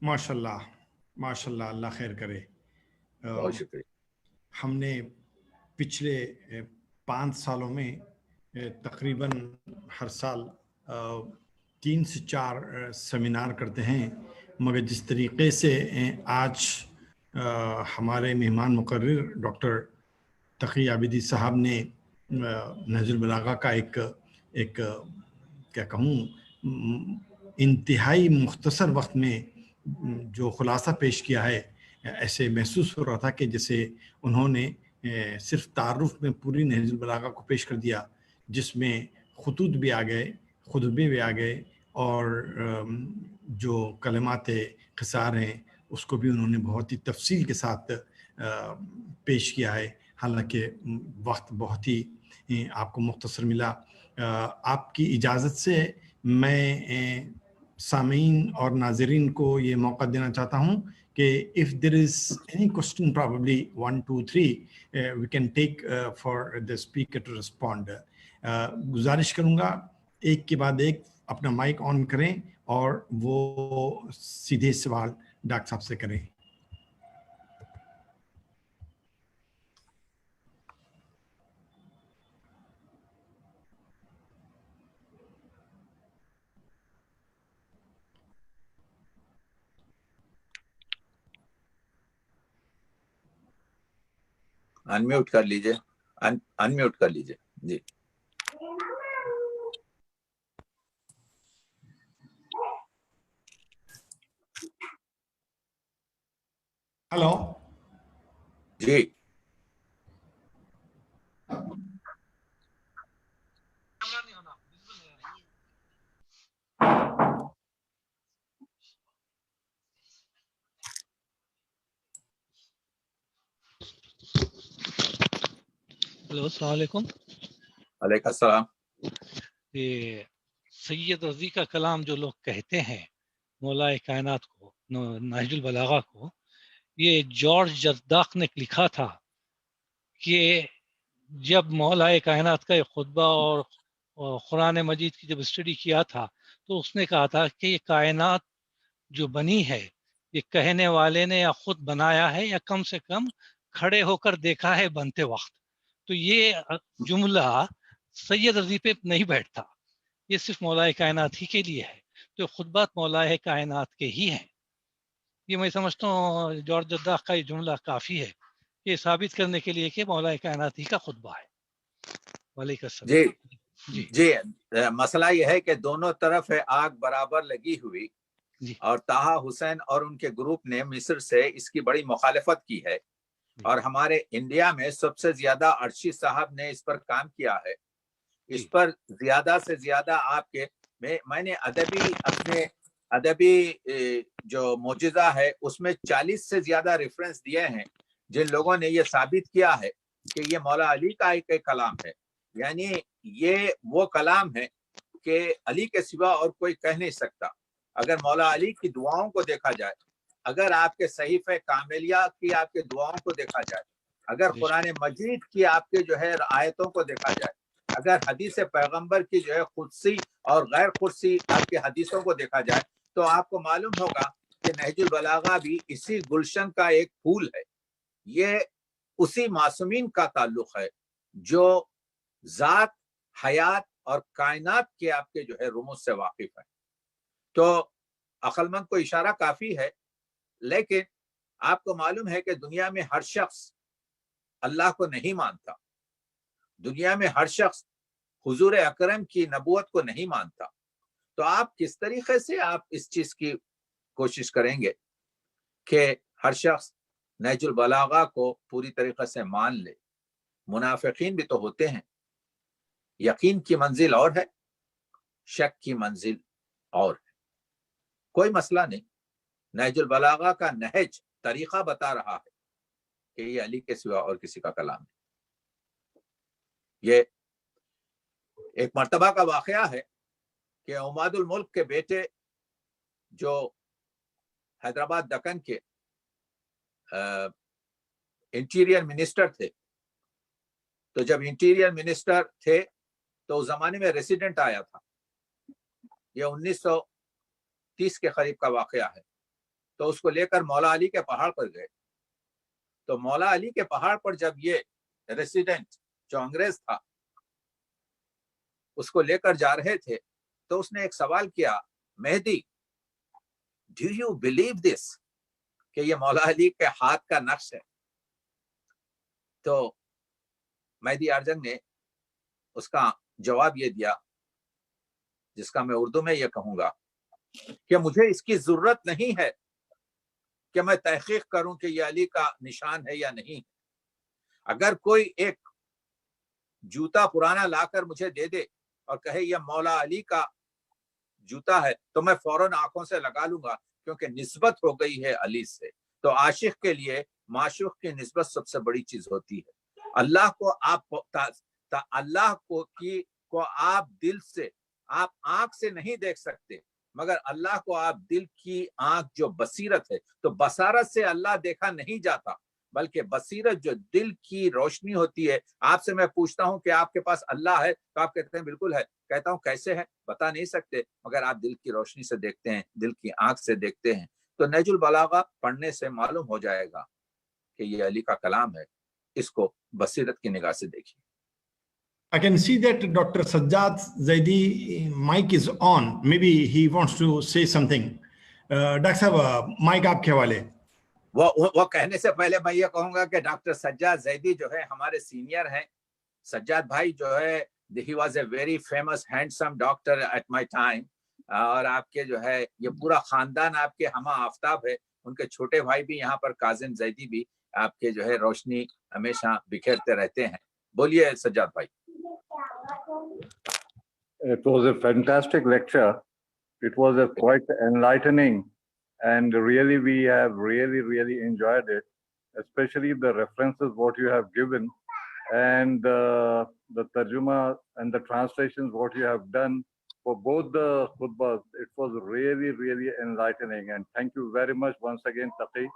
माशाल्लाह माशाल्लाह, अल्लाह खैर करे। बहुत शुक्रिया। हमने पिछले 5 सालों में तकरीबन हर साल 3 से 4 सेमिनार करते हैं, मगर जिस तरीके से आज हमारे मेहमान मुकर्रिर डॉक्टर तकी आबिदी साहब ने नहजुल बलागा का एक क्या कहूँ इंतहाई मुख्तसर वक्त में जो खुलासा पेश किया है, ऐसे महसूस हो रहा था कि जैसे उन्होंने सिर्फ तारुफ में पूरी नहजुल बलागा को पेश कर दिया, जिसमें खुतूत भी आ गए, खुतबे भी आ गए, और जो कलमात ख़िसार हैं उसको भी उन्होंने बहुत ही तफसील के साथ पेश किया है। हालांकि वक्त बहुत ही आपको मुख्तसर मिला। आपकी इजाज़त से मैं सामीन और नाज़रीन को ये मौका देना चाहता हूँ कि if there is any question, probably 1 2 3 we can take for the speaker to respond. गुजारिश करूँगा एक के बाद एक अपना माइक ऑन करें और वो सीधे सवाल डॉक्टर साहब से करें। अनम्यूट कर लीजिए, अनम्यूट कर लीजिए जी। हेलो जी। हेलो, अस्सलाम वालेकुम। वालेकुम अस्सलाम। ये सैयद रज़ी का कलाम जो लोग कहते हैं मौलाए कायनात को, नहजुल बलागा को, ये जॉर्ज जद्दाख ने लिखा था कि जब मौलाए कायनात का एक खुतबा और कुरान मजीद की जब स्टडी किया था तो उसने कहा था कि ये कायनात जो बनी है ये कहने वाले ने या खुद बनाया है या कम से कम खड़े होकर देखा है बनते वक्त। तो ये जुमला सैयद रज़ी पे नहीं बैठता, ये सिर्फ मौलाए कायनात ही के लिए है। तो खुतबात मौलाए कायनात के ही हैं। ये मैं समझता हूँ जॉर्ज जद्दाख का ये जुमला काफ़ी है ये साबित करने के लिए कि मौलाए कायनात ही का खुतबा है। वालेकुम अस्सलाम। जी جی مسئلہ یہ ہے کہ دونوں طرف ہے آگ برابر لگی ہوئی اور طاہا حسین اور ان کے گروپ نے مصر سے اس کی بڑی مخالفت کی ہے اور ہمارے انڈیا میں سب سے زیادہ عرشی صاحب نے اس پر کام کیا ہے. اس پر زیادہ سے زیادہ آپ کے میں نے اپنے ادبی جو معجزہ ہے اس میں 40 سے زیادہ ریفرنس دیے ہیں جن لوگوں نے یہ ثابت کیا ہے کہ یہ مولا علی کا ایک کلام ہے. یعنی یہ وہ کلام ہے کہ علی کے سوا اور کوئی کہہ نہیں سکتا. اگر مولا علی کی دعاؤں کو دیکھا جائے, اگر آپ کے صحیفہ کاملیہ کی آپ کے دعاؤں کو دیکھا جائے, اگر قرآن مجید کی آپ کے جو ہے آیتوں کو دیکھا جائے, اگر حدیث پیغمبر کی جو ہے قدسی اور غیر قدسی آپ کے حدیثوں کو دیکھا جائے تو آپ کو معلوم ہوگا کہ نہج البلاغہ بھی اسی گلشن کا ایک پھول ہے. یہ اسی معصومین کا تعلق ہے جو ذات, حیات اور کائنات کے آپ کے جو ہے رموز سے واقف ہے. تو عقل مند کو اشارہ کافی ہے, لیکن آپ کو معلوم ہے کہ دنیا میں ہر شخص اللہ کو نہیں مانتا, دنیا میں ہر شخص حضور اکرم کی نبوت کو نہیں مانتا. تو آپ کس طریقے سے آپ اس چیز کی کوشش کریں گے کہ ہر شخص نہج البلاغہ کو پوری طریقے سے مان لے؟ منافقین بھی تو ہوتے ہیں. یقین کی منزل اور ہے, شک کی منزل اور ہے. کوئی مسئلہ نہیں. نہج البلاغہ کا نہج طریقہ بتا رہا ہے کہ یہ علی کے سوا اور کسی کا کلام نہیں. یہ ایک مرتبہ کا واقعہ ہے کہ عماد الملک کے بیٹے جو حیدرآباد دکن کے انٹیریئر منسٹر تھے, تو جب انٹیریئر منسٹر تھے تو اس زمانے میں ریسیڈنٹ آیا تھا. یہ 1930 کے قریب کا واقعہ ہے. تو اس کو لے کر مولا علی کے پہاڑ پر گئے. تو مولا علی کے پہاڑ پر جب یہ ریسیڈنٹ جو انگریز تھا اس کو لے کر جا رہے تھے تو اس نے ایک سوال کیا, مہدی ڈو یو بلیو دس, کہ یہ مولا علی کے ہاتھ کا نقش ہے؟ تو مہدی ارجنگ نے اس کا جواب یہ دیا, جس کا میں اردو میں یہ کہوں گا کہ مجھے اس کی ضرورت نہیں ہے کہ میں تحقیق کروں کہ یہ علی کا نشان ہے یا نہیں. اگر کوئی ایک جوتا پرانا لا کر مجھے دے دے اور کہے یہ مولا علی کا جوتا ہے تو میں فوراً آنکھوں سے لگا لوں گا, کیونکہ نسبت ہو گئی ہے علی سے. تو عاشق کے لیے معشوق کی نسبت سب سے بڑی چیز ہوتی ہے. اللہ کو آپ دل سے, آپ آنکھ سے نہیں دیکھ سکتے, مگر اللہ کو آپ دل کی آنکھ جو بصیرت ہے, تو بصارت سے اللہ دیکھا نہیں جاتا, بلکہ بصیرت جو دل کی روشنی ہوتی ہے. آپ سے میں پوچھتا ہوں کہ آپ کے پاس اللہ ہے تو آپ کہتے ہیں بالکل ہے. کہتا ہوں کیسے ہے, بتا نہیں سکتے, مگر آپ دل کی روشنی سے دیکھتے ہیں, دل کی آنکھ سے دیکھتے ہیں. تو نہج البلاغہ پڑھنے سے معلوم ہو جائے گا کہ یہ علی کا کلام ہے. اس کو بصیرت کی نگاہ سے دیکھیے. I can see that Dr. Sajjad Zaidi mic is on. Maybe he wants to say something. Dr. Sahab, mic آپ کے حوالے. وہ کہنے سے پہلے میں یہ کہوں گا کہ ڈاکٹر سجاد زیدی جو ہے ہمارے سینئر ہیں. سجاد بھائی جو ہے he was a very famous handsome doctor at my time. اور آپ کے جو ہے یہ پورا خاندان آپ کے ہمہ آفتاب ہے. ان کے چھوٹے بھائی بھی یہاں پر کاظم زیدی بھی آپ کے جو ہے روشنی ہمیشہ بکھیرتے رہتے ہیں. بولیے سجاد بھائی. It was a fantastic lecture. It was a quite enlightening, and really we have really enjoyed it, especially the references what you have given, and the tarjuma and the translations what you have done for both the khutbahs. It was really enlightening, and thank you very much once again, Taqi.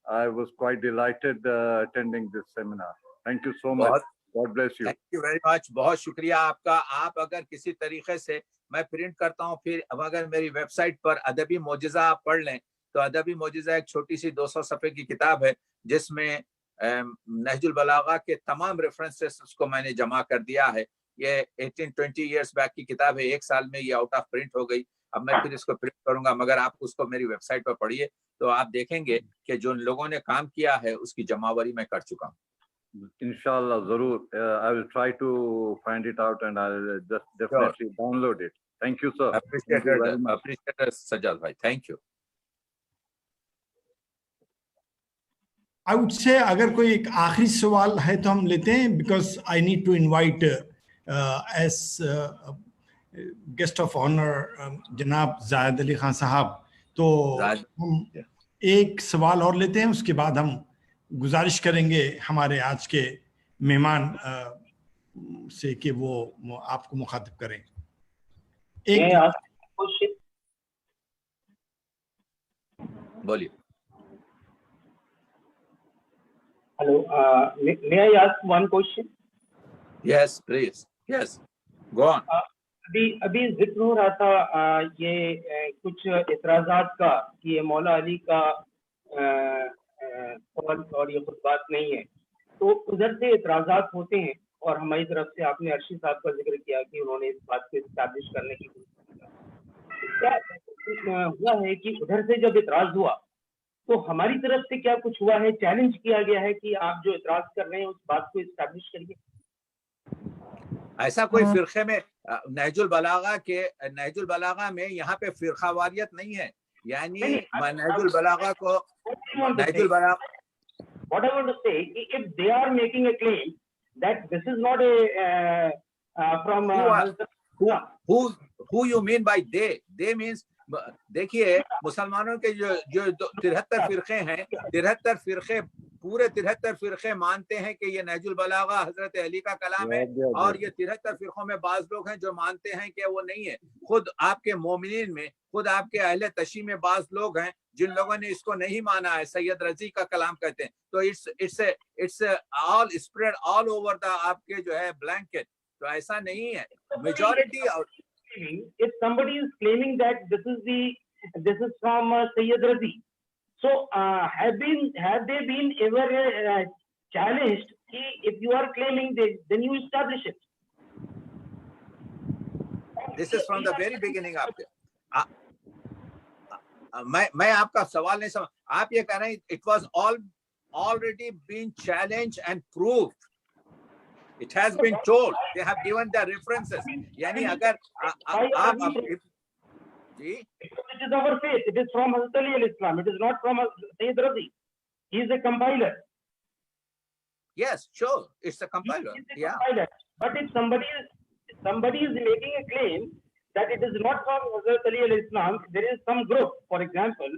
I was quite delighted attending this seminar. Thank you so much. God bless you. Thank you very much. بہت شکریہ آپ کا. آپ اگر کسی طریقے سے, میں پرنٹ کرتا ہوں, پھر اب اگر میری ویب سائٹ پر ادبی معجزہ آپ پڑھ لیں تو ادبی معجزہ ایک چھوٹی سی 200 صفحے کی کتاب ہے جس میں نہج البلاغہ کے تمام ریفرنسز اس کو میں نے جمع کر دیا ہے. یہ 18-20 ایئرس بیک کی کتاب ہے. 1 سال میں یہ آؤٹ آف پرنٹ ہو گئی. اب میں پھر اس کو پرنٹ کروں گا, مگر آپ اس کو میری ویب سائٹ پر پڑھیے تو آپ دیکھیں گے کہ جو لوگوں نے کام کیا ہے اس کی جمع آوری میں کر چکا ہوں. Inshallah, Zarur. I will try to find it out and I'll just definitely download it. Thank you, sir. Thank you very Appreciated, much. appreciated Sajjad bhai. Thank you. I would say अगर कोई एक आखिरी सवाल है तो हम लेते हैं, because I need to invite as guest of honor जनाब जायद अली खान साहब. तो हम एक सवाल और लेते हैं, उसके बाद हम गुजारिश करेंगे हमारे आज के मेहमान से कि वो आपको मुखातिब करें. एक बोलिए. Hello, may I ask one question? Yes, please. Yes, go on. अभी जिक्र हो रहा था ये कुछ इतराजात का कि ये मौला अली का कौल और ये खुद बात नहीं है, तो उधर से इतराजात होते हैं और हमारी तरफ से आपने अर्शी साहब का जिक्र किया कि उन्होंने इस बात को इस्टेब्लिश करने की कोशिश की. क्या हुआ है कि उधर से जब इतराज हुआ तो हमारी तरफ से क्या कुछ हुआ है, चैलेंज किया गया है कि आप जो इतराज कर रहे हैं उस बात को इस्टेब्लिश करिए? ऐसा कोई फिरके में नहजुल बलागा में यहाँ पे फिरकावारियत नहीं है. यानी नहजुल बलागा को Nahjul बलागा What I want to say, if they are making a claim that this is not a from who you mean by they means, देखिए मुसलमानों के जो 73 फिरके हैं, 73 फिरके पूरे 73 फिरके मानते हैं कि ये नहजुल बलागा हजरत अली का कलाम है, और ये 73 फिरकों में बाज लोग हैं जो मानते हैं कि वो नहीं है. खुद आपके मोमिनीन में, खुद आपके अहले तशी में बाज लोग हैं जिन लोगों ने इसको नहीं माना है, सैयद रजी का कलाम कहते हैं. तो it's all spread all over the आपके जो है ब्लैंकेट. तो ऐसा नहीं है. Majority if somebody is claiming that this is from Sayyid Razi, so have they been ever challenged? If you are claiming this, then you establish it. This is from the very beginning. मैं आपका सवाल नहीं समझ. आप ये कह रहे हैं it was already been challenged and proved. It has been told. They have given the references. यानी अगर आप जी, it is our faith. It is from Hazrat Ali al-Islam. It is not from Sayyid Razi. He is a compiler. Yes, sure, it's a compiler. Yeah. Compiler. But if somebody is making a claim that it is not from Hazrat Ali al-Islam, there is some group, for example,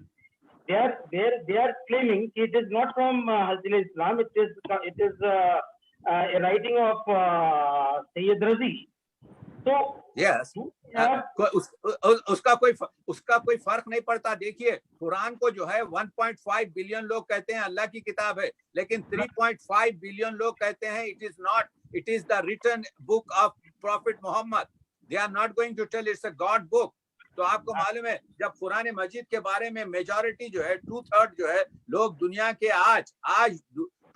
they are claiming it is not from Hazrat Ali al-Islam. It is a writing of Sayyid Razi. So yes, उसका कोई फर्क नहीं पड़ता. देखिए कुरान को जो है 1.5 billion लोग कहते हैं अल्लाह की किताब है, लेकिन 3.5 बिलियन लोग कहते हैं it is not. It is the written book of Prophet Muhammad. They are not going to tell it's a God book. तो आपको मालूम है जब कुरान मजीद के बारे में मेजॉरिटी जो है 2/3 जो है लोग दुनिया के आज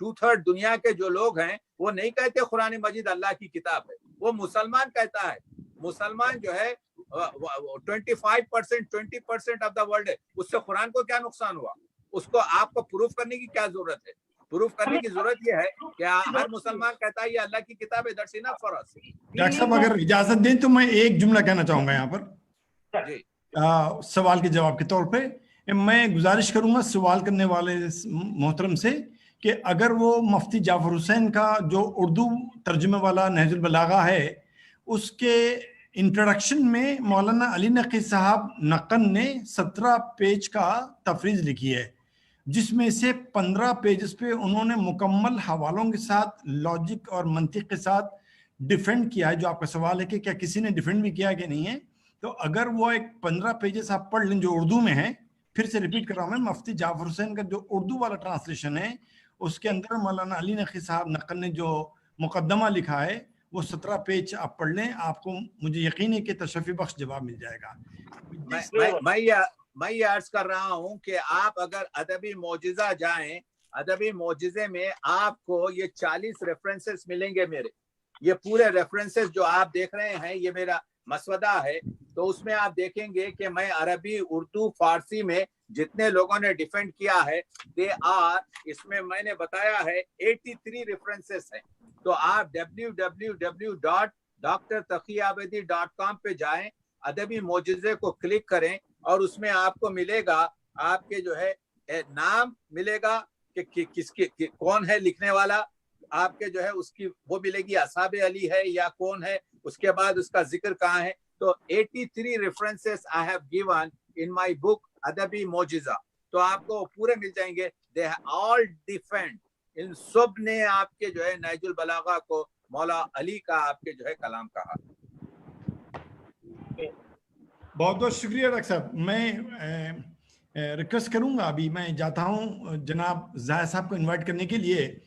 2/3 दुनिया के जो लोग हैं वो नहीं कहते कुरान मजीद अल्लाह की किताब है, वो मुसलमान कहता है. मुसलमान जो है 25% 20% ऑफ द वर्ल्ड है. उससे कुरान को क्या नुकसान हुआ? उसको आपको प्रूफ करने की क्या जरूरत है? प्रूफ करने की जरूरत ये है कि हर मुसलमान कहता है ये अल्लाह की किताब है. That's enough for us. Doctor साहब अगर इजाजत दें तो मैं एक जुमला कहना चाहूंगा यहाँ पर जी. सवाल के जवाब के तौर पे. मैं गुजारिश करूंगा सवाल करने वाले मोहतरम से कि अगर वो मुफ्ती जाफर हुसैन का जो उर्दू तर्जुमे वाला नहजुल बलागा है उसके इंट्रोडक्शन में मौलाना अली नकी साहब नक़न ने 17 पेज का तफरीज लिखी है, जिसमें से 15 पेजेस पे उन्होंने मुकम्मल हवालों के साथ लॉजिक और मंतिक के साथ डिफेंड किया है. जो आपका सवाल है कि क्या किसी ने डिफेंड भी किया कि नहीं है, तो अगर वो एक 15 पेजेस आप पढ़ लें जो उर्दू में है, फिर से रिपीट कर रहा हूँ मैं, मुफ्ती जाफर हुसैन का जो उर्दू वाला ट्रांसलेशन है उसके अंदर मौलाना अली नकी साहब नक़न ने जो मुकदमा लिखा है वो 17 पेज आप पढ़ लें, आपको मुझे यकीन है कि तशफ़ी बख्श जवाब मिल जाएगा. मैं ये अर्ज कर रहा हूँ कि आप अगर अदबी मौजिज़ा जाएं, अदबी मौजिज़े में आपको ये 40 रेफरेंसेस मिलेंगे. मेरे ये पूरे रेफरेंसेस जो आप देख रहे हैं ये मेरा मसवदा है, तो उसमें आप देखेंगे कि मैं अरबी, उर्दू, फारसी में जितने लोगों ने डिफेंड किया है, दे आर, इसमें मैंने बताया है 83 रेफरेंसेस हैं। तो आप www.drtaqiyabedi.com पे जाएं, अदबी मोजिज़े को क्लिक करें और उसमें आपको मिलेगा, आपके जो है नाम मिलेगा कि किसके कौन है लिखने वाला, आपके जो है उसकी वो मिलेगी, असाब अली है या कौन है, उसके बाद उसका जिक्र कहाँ है। तो 83 references I have given in my book अदबी मोजिज़ा, तो आपको पूरे मिल जाएंगे। दे ऑल डिफेंड, इन सब ने आपके जो है नहजुल बलागा को मौला अली का आपके जो है कलाम कहा। बहुत बहुत शुक्रिया डॉक्टर साहब। मैं रिक्वेस्ट करूंगा, अभी मैं जाता हूं जनाब जाहिद साहब को इनवाइट करने के लिए।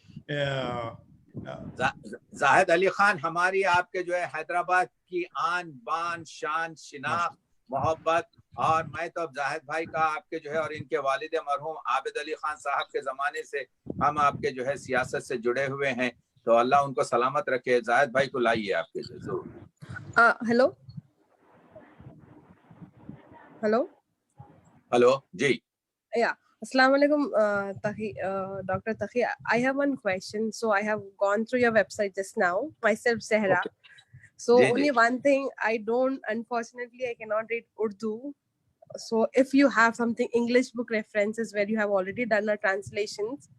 जाहिद अली खान हमारी आपके जो है हैदराबाद की आन बान शान शिनाख्त मोहब्बत, और मैं तो अब जाहिद भाई का आपके जो है और इनके वालिद मरहूम आबिद अली खान साहब के ज़माने से हम आपके जो है सियासत से जुड़े हुए हैं, तो अल्लाह उनको सलामत रखे। जाहिद भाई को लाइए आपके जो जरूर। Hello hello hello ji. Yeah. Assalamu alaikum, Dr. Taqi. I have one question. So I have gone through your website just now, myself, Zehra. Okay. So जी, only जी. one thing, unfortunately, I cannot read Urdu. So if you have something English book references where you have already done the translations,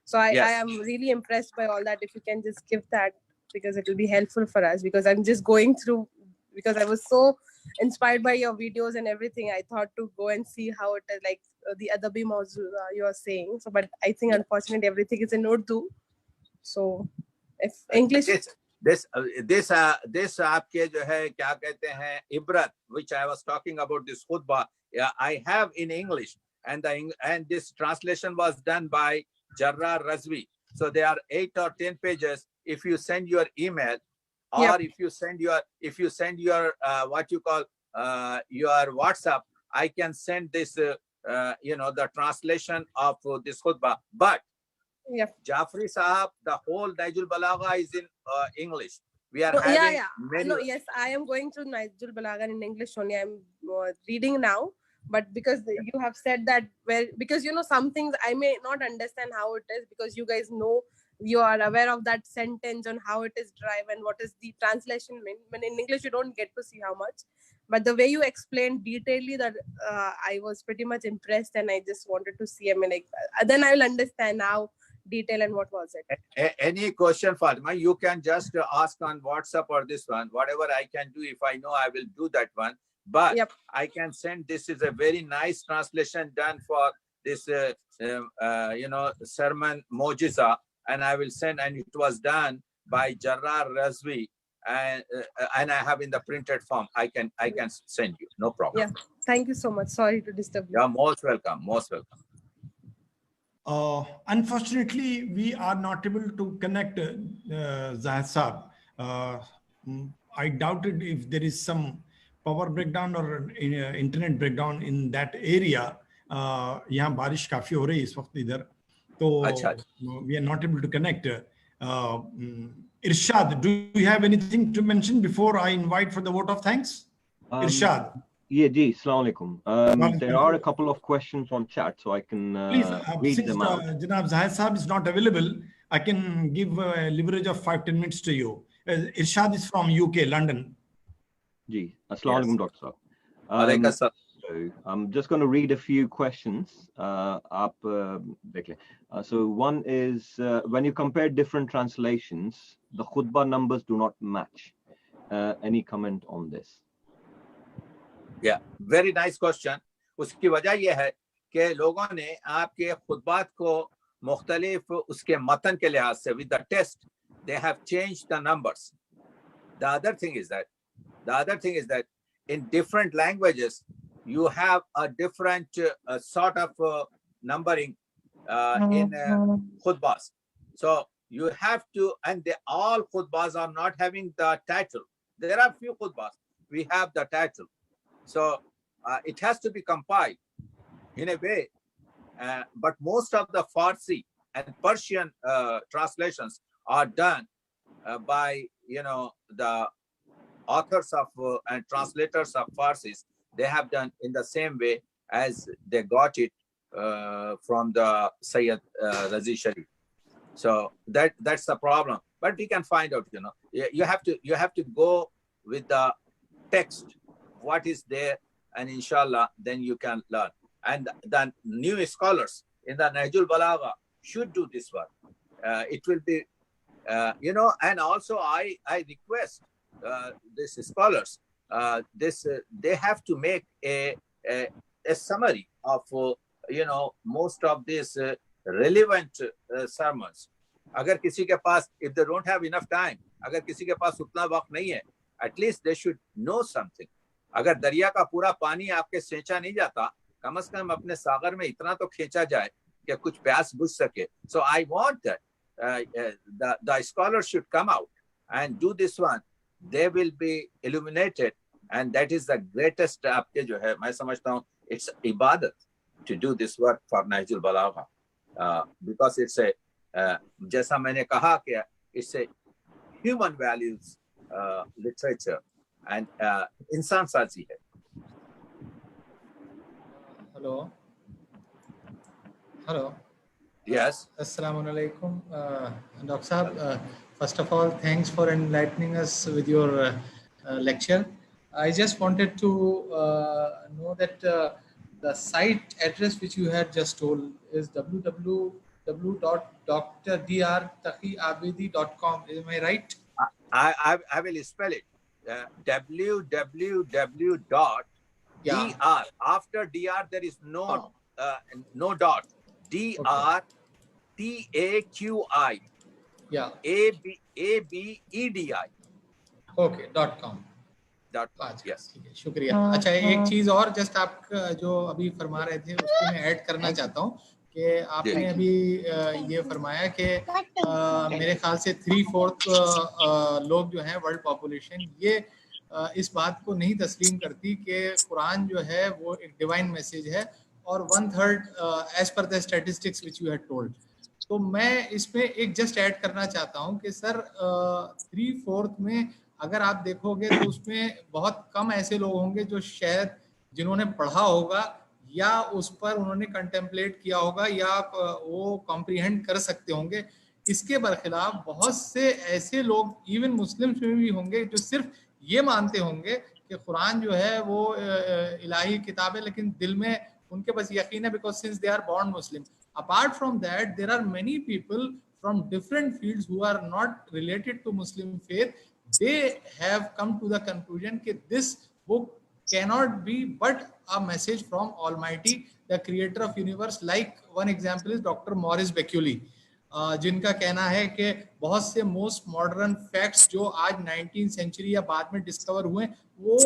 so I Yes. am really impressed by all that. If you can just give that, because it will be helpful for us, because I'm just going through, because I was so inspired by your videos and everything. I thought to go and see how it is, like the Adabi Mawzu you are saying. So, but I think unfortunately everything is in Urdu. So if English. This आपके जो है क्या कहते हैं इबरत, which I was talking about this khutbah, yeah, I have in English, and this translation was done by Jarrar Razvi. So there are 8 or 10 pages. If you send your email, or Yep. if you send your what you call your WhatsApp, I can send this the translation of this khutbah. But Yep. Jafri Sahab, the whole Nahjul Balagha is in English. We are No, having yeah. many. No, yes, I am going through Nahjul Balagha in English only. I'm reading now, but because you have said that, because some things I may not understand how it is, because you guys know, you are aware of that sentence on how it is derived and what is the translation mean. When in English you don't get to see how much, but the way you explained detailedly, that I was pretty much impressed, and I just wanted to see. I mean, like, then I will understand how detail and what was it. Any question, Fatima, you can just ask on WhatsApp or this one. Whatever I can do, if I know, I will do that one. But Yep. I can send, this is a very nice translation done for this sermon Mojiza, and I will send, and it was done by Jarrar Razvi, and I have in the printed form. I can send you, no problem. Yeah, thank you so much. Sorry to disturb you. You're most welcome, most welcome. Unfortunately, we are not able to connect Zahid Saab. I doubted if there is some power breakdown or internet breakdown in that area. यहाँ बारिश काफी हो रही है इस वक्त इधर, तो we are not able to connect. Irshad, do you have anything to mention before I invite for the vote of thanks? Irshad. Yeah, ji, Assalamu alaikum. There are a couple of questions on chat, so I can read them out. Janab Zahid Saab is not available, I can give a leverage of 5-10 minutes to you. Irshad is from UK, London. Ji, Assalamu alaikum, Dr. Saab. Alaikum salam. So I'm just going to read a few questions. So one is, when you compare different translations, the khutbah numbers do not match. Any comment on this? Yeah, very nice question. उसकी वजह यह है कि लोगों ने आपके खुतबात को मुख्तलिफ उसके मतन के लिहाज से, with the test, they have changed the numbers. The other thing is that in different languages, you have a different sort of numbering in khutbas. So you have to, and all khutbas are not having the title. There are few khutbas, we have the title. So it has to be compiled in a way, but most of the Farsi and Persian translations are done by the authors of and translators of Farsis, they have done in the same way as they got it from the Sayyid Razi Sharif. So that's the problem. But we can find out, you know, you have to go with the text, what is there, and inshallah, then you can learn. And the new scholars in the Nahjul Balagha should do this work. It will be, you know, and also I request these scholars, they have to make a summary of, you know, most of these relevant sermons. अगर किसी के पास, if they don't have enough time, अगर किसी के पास उतना वक्त नहीं है, at least they should know something. अगर दरिया का पूरा पानी आपके सेंचा नहीं जाता, कम से कम अपने सागर में इतना तो खींचा जाए कि कुछ प्यास बुझ सके. So I want that the scholars should come out and do this one. They will be illuminated, and that is the greatest आपके जो है, मैं समझता हूँ it's ibadat to do this work for Nahjul Balagha, because it's a जैसा मैंने कहा कि it's a human values literature and इंसान साजी है. Hello. Yes. Assalamu alaikum. Dr. Saab, first of all, thanks for enlightening us with your lecture. I just wanted to know that the site address which you had just told is www.drdrtaqiabedi.com. Am I right? I will spell it. www. Yeah. After dr there is no no dot. DRTAQI. Yeah. ABEDI. Okay. .com. Yes. शुक्रिया. अच्छा, एक चीज और just आप जो अभी फरमा रहे थे उसको मैं ऐड करना चाहता हूँ कि आपने अभी ये फरमाया कि मेरे ख्याल से 3/4 लोग जो हैं वर्ल्ड पॉपुलेशन ये इस बात को नहीं तस्लीम करती कि कुरान जो है वो एक डिवाइन मैसेज है, और 1/3 as per the statistics which you had told. तो मैं इसमें एक जस्ट ऐड करना चाहता हूँ कि सर 3/4 में अगर आप देखोगे तो उसमें बहुत कम ऐसे लोग होंगे जो शायद जिन्होंने पढ़ा होगा या उस पर उन्होंने कंटेम्पलेट किया होगा या वो कॉम्प्रीहेंड कर सकते होंगे. इसके बरखिलाफ बहुत से ऐसे लोग इवन मुस्लिम्स में भी होंगे जो सिर्फ ये मानते होंगे कि कुरान जो है वो इलाही किताब है, लेकिन दिल में उनके बस यकीन है because since they are born Muslim. Apart from that there are many people from different fields who are not related to Muslim faith. They have come to the conclusion that this book cannot be but a message from Almighty, the creator of universe. Like one example is Dr. Maurice Beculi, जिनका कहना है कि बहुत से most modern facts जो आज 19th century या बाद में डिस्कवर हुए वो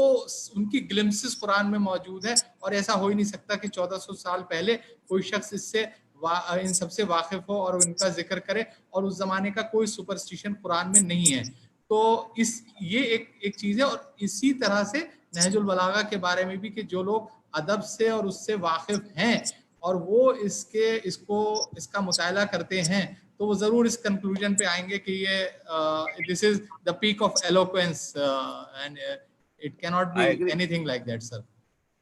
उनकी ग्लिम्पसेस कुरान में मौजूद है, और ऐसा हो ही नहीं सकता कि 1400 साल पहले कोई शख्स इससे इन सबसे वाकिफ हो और इनका जिक्र करे, और उस जमाने का कोई सुपरस्टिशन कुरान में नहीं है. तो ये एक चीज है. और इसी तरह से नहजुल बलागा के बारे में भी कि जो लोग अदब से और उससे वाकिफ हैं और वो इसका मुताला करते हैं तो वो जरूर इस कंक्लूजन पे आएंगे कि ये this is the peak of eloquence and it can not be anything like that. Sir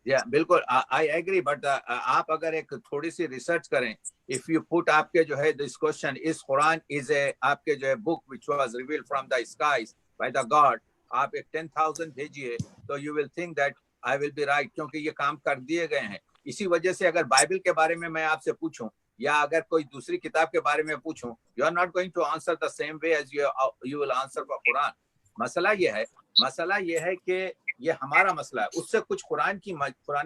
बिल्कुल आई एग्री, बट आप अगर एक थोड़ी सी रिसर्च करें, इफ यू पुट आपके जो है this question is Quran is a आपके जो है book which was revealed from the skies by the God, आप एक 10,000 भेजिए तो you will think that I will be right, क्योंकि ये काम कर दिए गए हैं. इसी वजह से अगर बाइबल के बारे में मैं आपसे पूछूं या अगर कोई दूसरी किताब के बारे में पूछूं, you are not going to answer the same way as you will answer for Quran. मसला ये है कि ये हमारा मसला है, उससे कुछ कुरान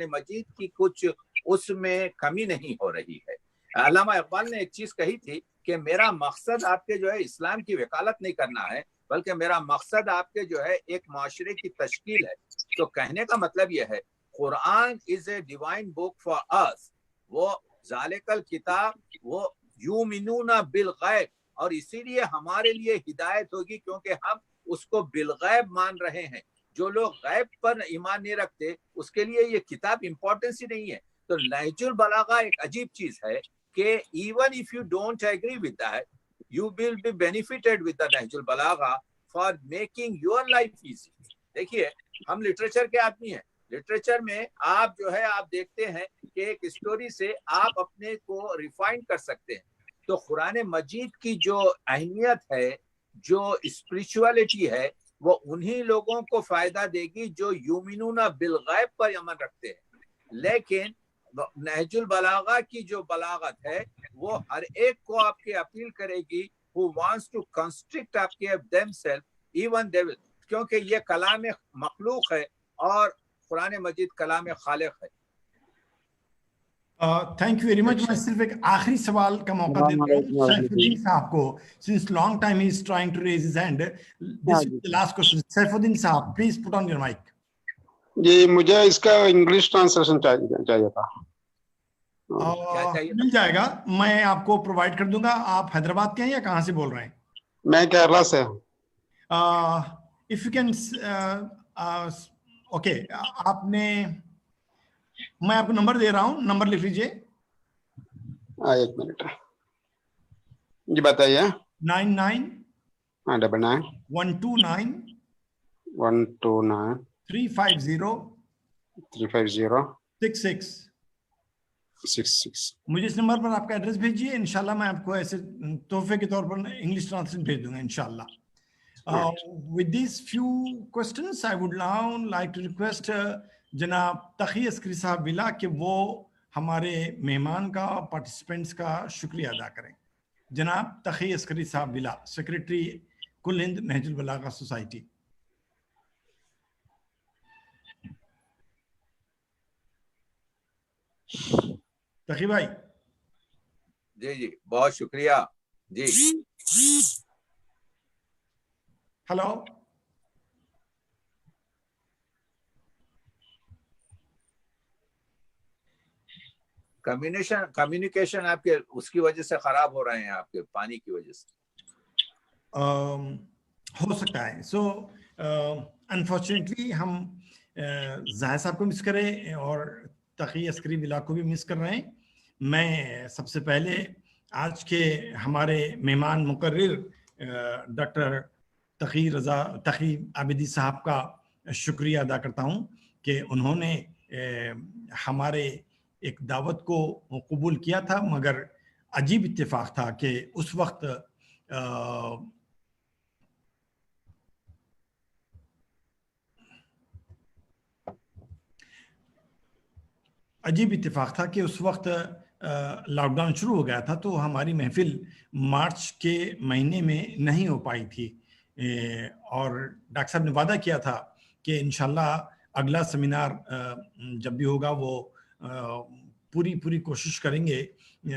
मजीद की कुछ उसमें कमी नहीं हो रही है. अल्लामा इकबाल ने एक चीज कही थी कि मेरा मकसद आपके जो है इस्लाम की वकालत नहीं करना है, बल्कि मेरा मकसद आपके जो है एक माशरे की तश्कील है. तो कहने का मतलब ये है Quran is a divine book for us. वो ज़ालिकल किताब वो युमिनूना बिल गैब, और इसीलिए हमारे लिए हिदायत होगी क्योंकि हम उसको बिल गैब मान रहे हैं. जो लोग गैब पर ईमान नहीं रखते उसके लिए ये किताब इंपॉर्टेंस ही नहीं है. तो नहजुल बलागा एक अजीब चीज है कि even if you don't agree with that you will be benefited with the Nahjul Balagha for making your life easy. देखिए हम लिटरेचर के आदमी हैं, लिटरेचर में आप जो है आप देखते हैं कि एक स्टोरी से आप अपने को रिफाइन कर सकते हैं। तो कुरान मजीद की जो अहमियत है, जो स्पिरिचुअलिटी है, वो उन्हीं लोगों को फायदा देगी जो युमिनूना बिल गैब पर यमन रखते हैं। लेकिन नहजुल बलागा की जो बलागत है वो हर एक को आपके अपील करेगी who wants to constrict आपके themselves even they will, क्योंकि ये कलाम मखलूक है और कुरान मजीद कलाम खालिक है। Thank you very much. मैं सिर्फ एक आखिरी सवाल का मौका देता हूँ सैफुद्दीन साहब को, since long time he is trying to raise his hand. This is the last question. Saifuddin साहब please put on your mic. जी मुझे इसका इंग्लिश ट्रांसलेशन चाहिए था। मिल जाएगा, मैं आपको प्रोवाइड कर दूंगा। आप हैदराबाद के हैं या कहाँ से बोल रहे हैं? मैं केरला से। इफ यू कैन ओके, आपने, मैं आपको नंबर दे रहा हूँ, नंबर लिख लीजिए। एक मिनट जी बताइए। 99 99 129 129 350 66। मुझे इस नंबर पर आपका एड्रेस भेजिए, इंशाल्लाह मैं आपको ऐसे तोहफे के तौर पर इंग्लिश ट्रांसलेशन भेज दूंगा इंशाल्लाह। With these few questions, I would now like to request जनाब तकी अस्करी साहब विला कि वो हमारे मेहमान का, पार्टिसिपेंट्स का शुक्रिया अदा करें। जनाब तकी अस्करी साहब विला, सेक्रेटरी कुल हिंद नहजुल बलागा सोसाइटी। तकी भाई। जी जी बहुत शुक्रिया जी। हेलो, कम्युनिकेशन आपके उसकी वजह से खराब हो रहे हैं, आपके पानी की वजह से हो सकता है। सो अनफॉर्चुनेटली हम जाहिर साहब को मिस करें और तकी अस्करी विला को भी मिस कर रहे हैं। मैं सबसे पहले आज के हमारे मेहमान मुकर्रिर डॉक्टर तकी आबिदी साहब का शुक्रिया अदा करता हूं कि उन्होंने हमारे एक दावत को कबूल किया था, मगर अजीब इत्तेफाक था कि उस वक्त लॉकडाउन शुरू हो गया था, तो हमारी महफिल मार्च के महीने में नहीं हो पाई थी। और डॉक्टर साहब ने वादा किया था कि इंशाल्लाह अगला सेमिनार जब भी होगा वो पूरी कोशिश करेंगे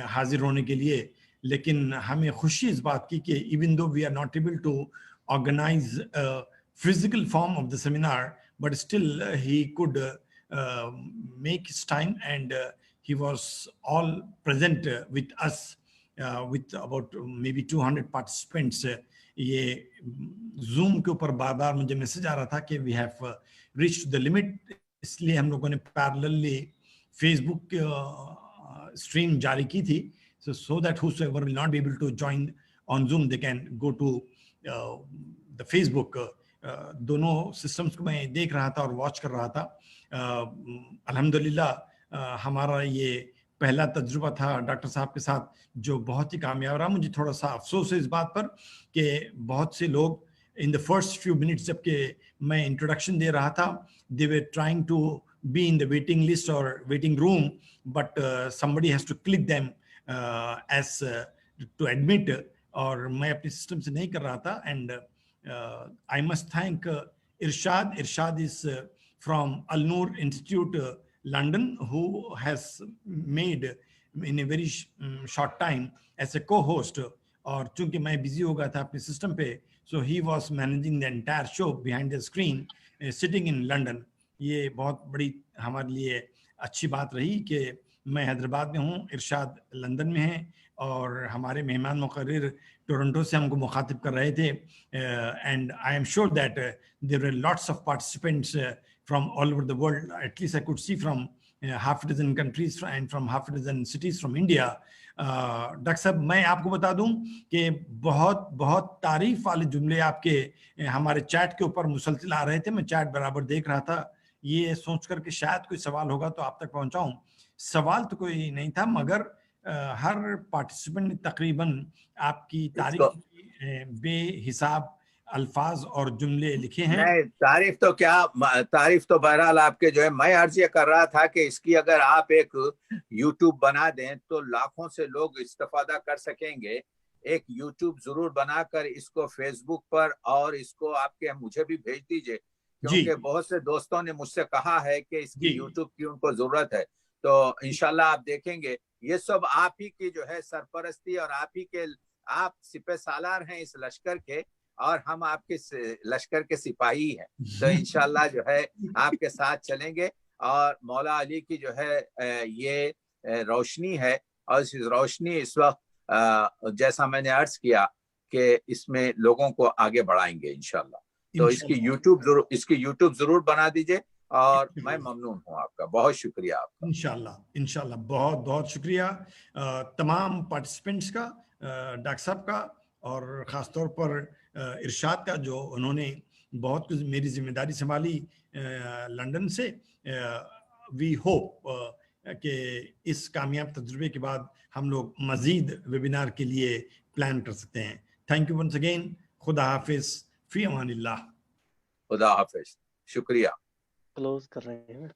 हाजिर होने के लिए। लेकिन हमें खुशी इस बात की कि even though we are not able to organize physical form of the seminar, but still he could make his time and he was all present with us with about maybe 200 participants. ये Zoom के ऊपर बार-बार मुझे message आ रहा था कि we have reached the limit, इसलिए हम लोगों ने पैरेलली Facebook स्ट्रीम जारी की थी, so that whosoever will not be able to join on Zoom they can go to the Facebook. दोनों सिस्टम्स को मैं देख रहा था और वॉच कर रहा था। अल्हम्दुलिल्लाह हमारा ये पहला तजुर्बा था डॉक्टर साहब के साथ जो बहुत ही कामयाब रहा। मुझे थोड़ा सा अफसोस है इस बात पर कि बहुत से लोग in the first few minutes जबकि मैं इंट्रोडक्शन दे रहा था, they were trying to be in the waiting list और waiting room, but somebody has to click them as to admit, और मैं अपने सिस्टम से नहीं कर रहा था। And I must thank Irshad. Irshad is from Al Noor Institute, London, who has made in a very short time as a co-host. और चूंकि मैं बिजी हो गया था अपने सिस्टम पे, so he was managing the entire show behind the screen, sitting in London. ये बहुत बड़ी हमारे लिए अच्छी बात रही कि मैं हैदराबाद में हूँ, इरशाद लंदन में है और हमारे मेहमान मुकर्रिर टोरंटो से हमको मुखातिब कर रहे थे। And I am sure that there were lots of participants from all over the world, at least I could see from half a dozen countries and from half a dozen cities from India. Doctor साहब मैं आपको बता दूं कि बहुत बहुत तारीफ वाले जुमले आपके हमारे चैट के ऊपर मुसलसिल आ रहे थे, मैं चैट बराबर देख रहा था, ये सोच कर के शायद कोई सवाल होगा तो आप तक पहुंचाऊं। सवाल तो कोई नहीं था, मगर हर पार्टिसिपेंट ने तकरीबन आपकी तारीफ की बेहिसाब अल्फाज और जुमले लिखे हैं। नहीं, तारीफ तो क्या, तारीफ तो बहरहाल आपके जो है, मैं अर्ज ये कर रहा था कि इसकी अगर आप एक YouTube बना दें तो लाखों से लोग इस्तेफादा कर सकेंगे। एक YouTube जरूर बनाकर इसको फेसबुक पर और इसको आपके मुझे भी भेज दीजिए, क्योंकि बहुत से दोस्तों ने मुझसे कहा है कि इसकी YouTube की उनको जरूरत है। तो इंशाल्लाह आप देखेंगे, ये सब आप ही की जो है सरपरस्ती और आप ही के, आप सिपह सालार हैं इस लश्कर के और हम आपके लश्कर के सिपाही हैं। तो इंशाल्लाह जो है आपके साथ चलेंगे और मौला अली की जो है ये रोशनी है, और इस रोशनी इस वक्त जैसा मैंने अर्ज किया कि इसमें लोगों को आगे बढ़ाएंगे इंशाल्लाह। तो इसकी यूट्यूब जरूर बना दीजिए और मैं ममनून हूँ आपका, बहुत शुक्रिया आपका। इंशाल्लाह बहुत बहुत शुक्रिया तमाम पार्टिसिपेंट्स का, डॉक्टर साहब का और ख़ासतौर पर इरशाद का, जो उन्होंने बहुत कुछ मेरी जिम्मेदारी संभाली लंदन से। वी होप कि इस कामयाब तजुर्बे के बाद हम लोग मज़ीद वेबिनार के लिए प्लान कर सकते हैं। Thank you once again. खुदा हाफिज़, फी अमानिल्लाह। खुदा हाफिज़, शुक्रिया। क्लोज कर रहे हैं।